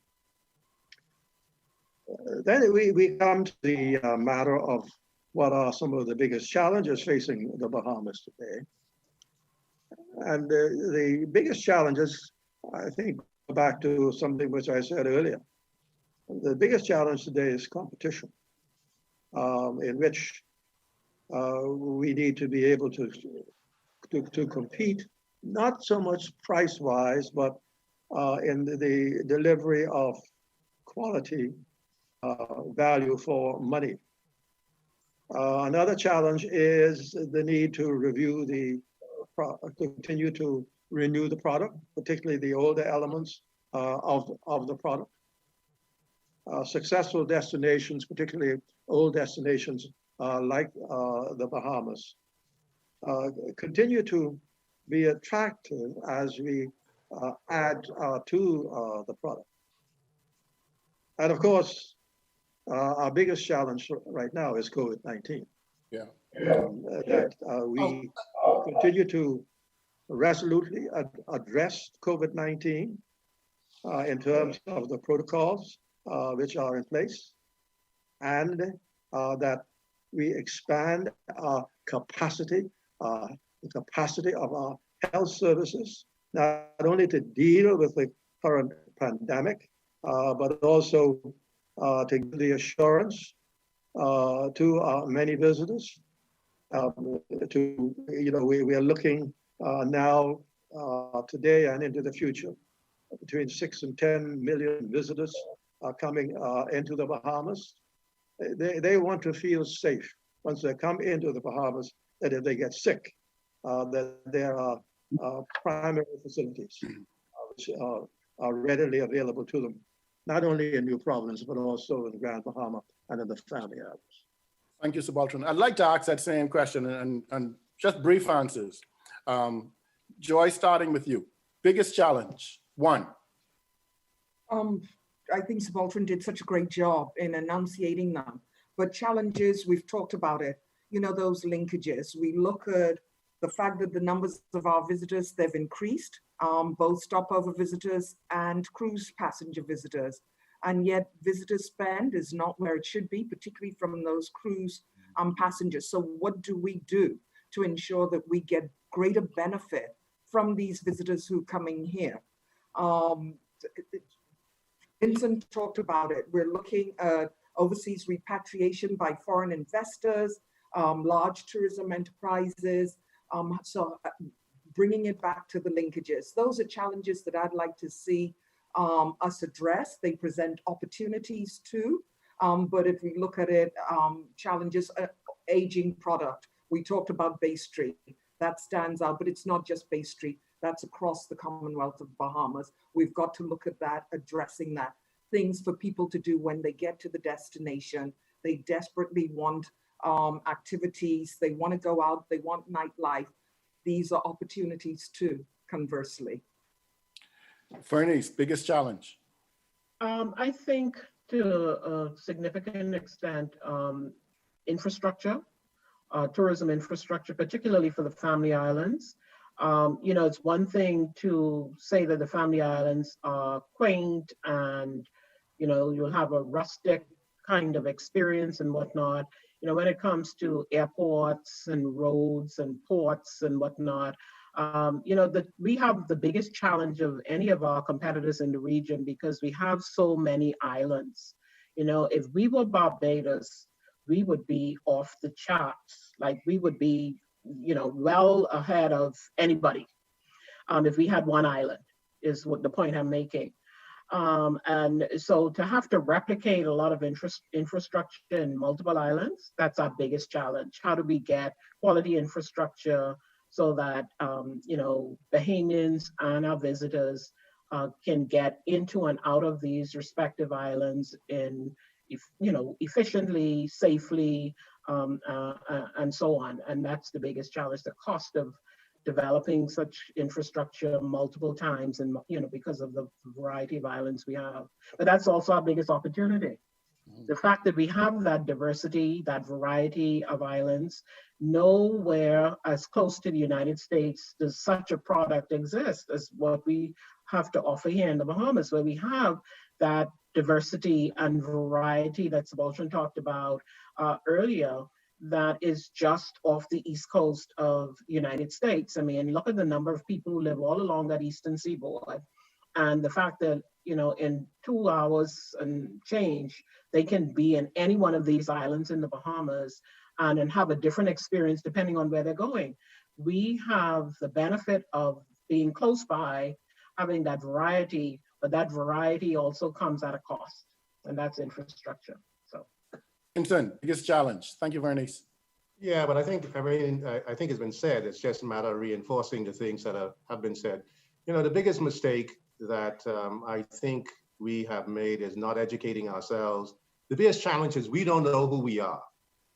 Then we come to the matter of what are some of the biggest challenges facing the Bahamas today. And the biggest challenges, I think, go back to something which I said earlier. The biggest challenge today is competition, in which we need to be able to compete, not so much price-wise, but in the delivery of quality value for money. Another challenge is the need to continue to renew the product, particularly the older elements of the product. Successful destinations, particularly old destinations like the Bahamas, continue to be attractive as we add to the product. And of course, our biggest challenge right now is COVID-19. Yeah. That we continue to resolutely address COVID-19 in terms of the protocols which are in place, and that we expand our capacity, the capacity of our health services, not only to deal with the current pandemic, but also to give the assurance to our many visitors. We are looking now today and into the future, between 6 and 10 million visitors are coming into the Bahamas. They want to feel safe once they come into the Bahamas, that if they get sick, that there are primary facilities which are readily available to them, not only in New Providence, but also in the Grand Bahama and in the Family Islands. Thank you, Subaltern. I'd like to ask that same question and just brief answers. Joy, starting with you. Biggest challenge, one. I think Subaltern did such a great job in enunciating them. But challenges, we've talked about it, you know, those linkages. We look at the fact that the numbers of our visitors, they've increased, both stopover visitors and cruise passenger visitors. And yet visitor spend is not where it should be, particularly from those cruise passengers. So what do we do to ensure that we get greater benefit from these visitors who are coming here? Vincent talked about it. We're looking at overseas repatriation by foreign investors, large tourism enterprises, bringing it back to the linkages. Those are challenges that I'd like to see us address. They present opportunities too, but if we look at it, challenges, aging product. We talked about Bay Street, that stands out, but it's not just Bay Street, that's across the Commonwealth of Bahamas. We've got to look at that, addressing that. Things for people to do when they get to the destination. They desperately want activities, they want to go out, they want nightlife. These are opportunities too, conversely. Fernice, biggest challenge? I think to a significant extent, infrastructure, tourism infrastructure, particularly for the Family Islands. You know, it's one thing to say that the Family Islands are quaint and, you know, you'll have a rustic kind of experience and whatnot. You know, when it comes to airports and roads and ports and whatnot, you know, we have the biggest challenge of any of our competitors in the region because we have so many islands. You know, if we were Barbados, we would be off the charts. Like we would be, you know, well ahead of anybody if we had one island. is what the point I'm making. And so to have to replicate a lot of infrastructure in multiple islands, that's our biggest challenge. How do we get quality infrastructure so that, Bahamians and our visitors can get into and out of these respective islands in, efficiently, safely, and so on. And that's the biggest challenge, the cost of developing such infrastructure multiple times and, because of the variety of islands we have. But that's also our biggest opportunity. The fact that we have that diversity, that variety of islands, nowhere as close to the United States does such a product exist as what we have to offer here in the Bahamas, where we have that diversity and variety that Subaltern talked about earlier, that is just off the east coast of the United States. I mean, look at the number of people who live all along that eastern seaboard. And the fact that, in 2 hours and change, they can be in any one of these islands in the Bahamas and have a different experience depending on where they're going. We have the benefit of being close by, having that variety, but that variety also comes at a cost, and that's infrastructure. Vincent, biggest challenge. Thank you, Vernice. Yeah, but I think it's been said. It's just a matter of reinforcing the things that have been said. The biggest mistake that I think we have made is not educating ourselves. The biggest challenge is we don't know who we are.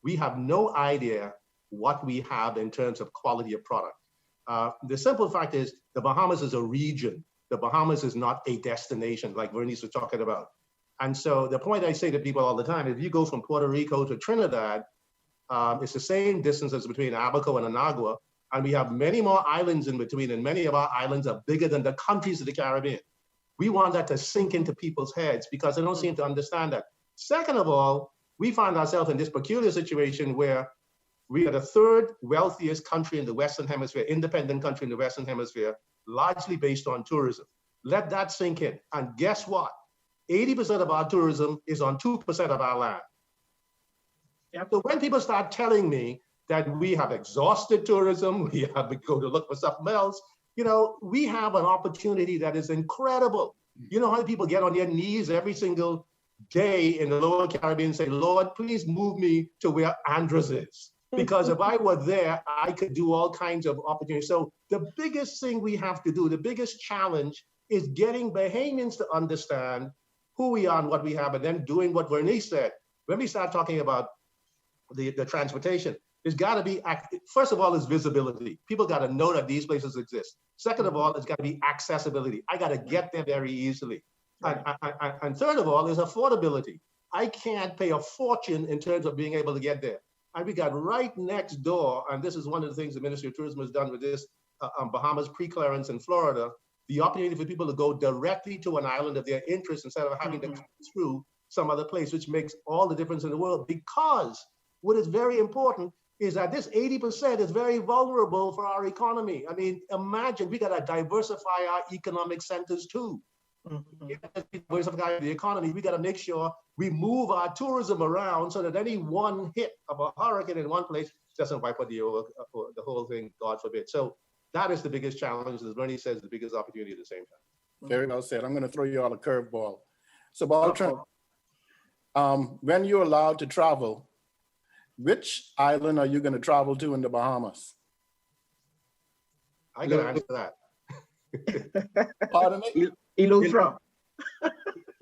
We have no idea what we have in terms of quality of product. The simple fact is the Bahamas is a region. The Bahamas is not a destination like Vernice was talking about. And so the point I say to people all the time, if you go from Puerto Rico to Trinidad, it's the same distance as between Abaco and Anagua, and we have many more islands in between, and many of our islands are bigger than the countries of the Caribbean. We want that to sink into people's heads because they don't seem to understand that. Second of all, we find ourselves in this peculiar situation where we are the third wealthiest country in the Western Hemisphere, independent country in the Western Hemisphere, largely based on tourism. Let that sink in. And guess what? 80% of our tourism is on 2% of our land. Yep. So when people start telling me that we have exhausted tourism, we have to go to look for something else, we have an opportunity that is incredible. You know how people get on their knees every single day in the Lower Caribbean and say, Lord, please move me to where Andros is. Because if I were there, I could do all kinds of opportunities. So the biggest thing we have to do, the biggest challenge is getting Bahamians to understand who we are and what we have, and then doing what Vernice said. When we start talking about the transportation, there's got to be, first of all, is visibility. People got to know that these places exist. Second of all, it's got to be accessibility. I got to get there very easily. And third of all, is affordability. I can't pay a fortune in terms of being able to get there. And we got right next door, and this is one of the things the Ministry of Tourism has done with this Bahamas pre-clearance in Florida, the opportunity for people to go directly to an island of their interest instead of having to come through some other place, which makes all the difference in the world. Because what is very important is that this 80% is very vulnerable for our economy. I mean, imagine we got to diversify our economic centers too. Diversify the economy, we got to make sure we move our tourism around so that any one hit of a hurricane in one place doesn't wipe out the whole thing, God forbid. So that is the biggest challenge, as Bernie says, the biggest opportunity at the same time. Very well said. I'm going to throw you all a curveball. So, Subaltern, when you're allowed to travel, which island are you going to travel to in the Bahamas? I can answer that. Pardon me? Eleuthera.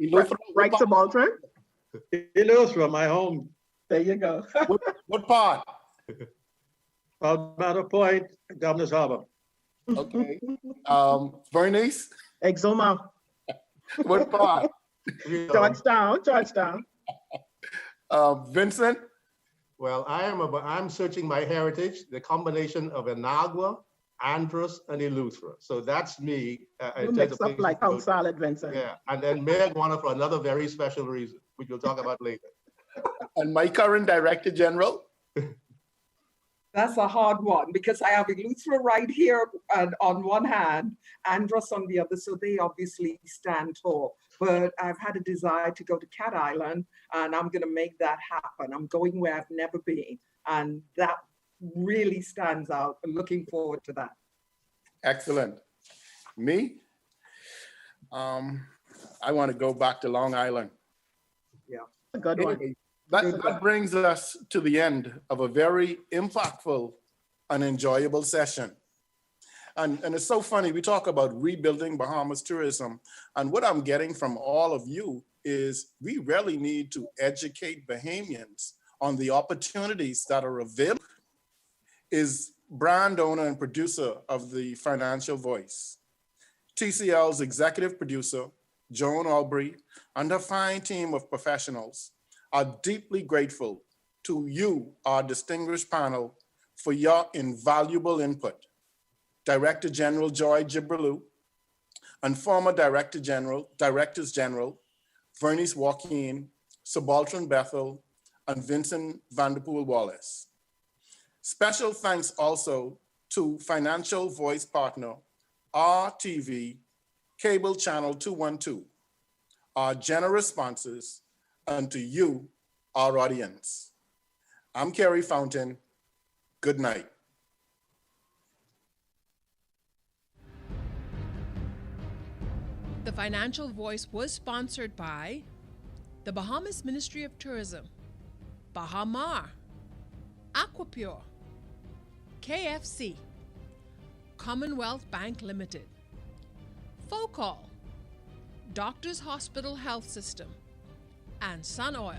Eleuthera. Right, Subaltern? Eleuthera, my home. There you go. What part? Palmetto Point, Governor's Harbor. Okay. Vernice? Exuma. What part? Georgetown. Vincent? Well, I'm searching my heritage, the combination of Anagua, Andros, and Eleuthera. So that's me. You mix up like house salad, Vincent. Yeah, and then Mayor Guana for another very special reason, which we'll talk about later. And my current Director General? That's a hard one because I have Eleuthera right here on one hand, Andros on the other, so they obviously stand tall. But I've had a desire to go to Cat Island, and I'm going to make that happen. I'm going where I've never been, and that really stands out. I'm looking forward to that. Excellent. Me? I want to go back to Long Island. Yeah, a good one. Anyway, that brings us to the end of a very impactful and enjoyable session. And it's so funny, we talk about rebuilding Bahamas tourism, and what I'm getting from all of you is we really need to educate Bahamians on the opportunities that are available. Is brand owner and producer of the Financial Voice. TCL's executive producer, Joan Albury, and her fine team of professionals are deeply grateful to you, our distinguished panel, for your invaluable input. Director General Joy Jibrillou and former Directors General Vernice Joaquin, Subaltern Bethel, and Vincent Vanderpool Wallace. Special thanks also to Financial Voice partner, RTV, Cable Channel 212, our generous sponsors, and to you, our audience. I'm Kerry Fountain. Good night. The Financial Voice was sponsored by the Bahamas Ministry of Tourism, Bahamar, Aquapure, KFC, Commonwealth Bank Limited, Focol, Doctors Hospital Health System, and Sun Oil.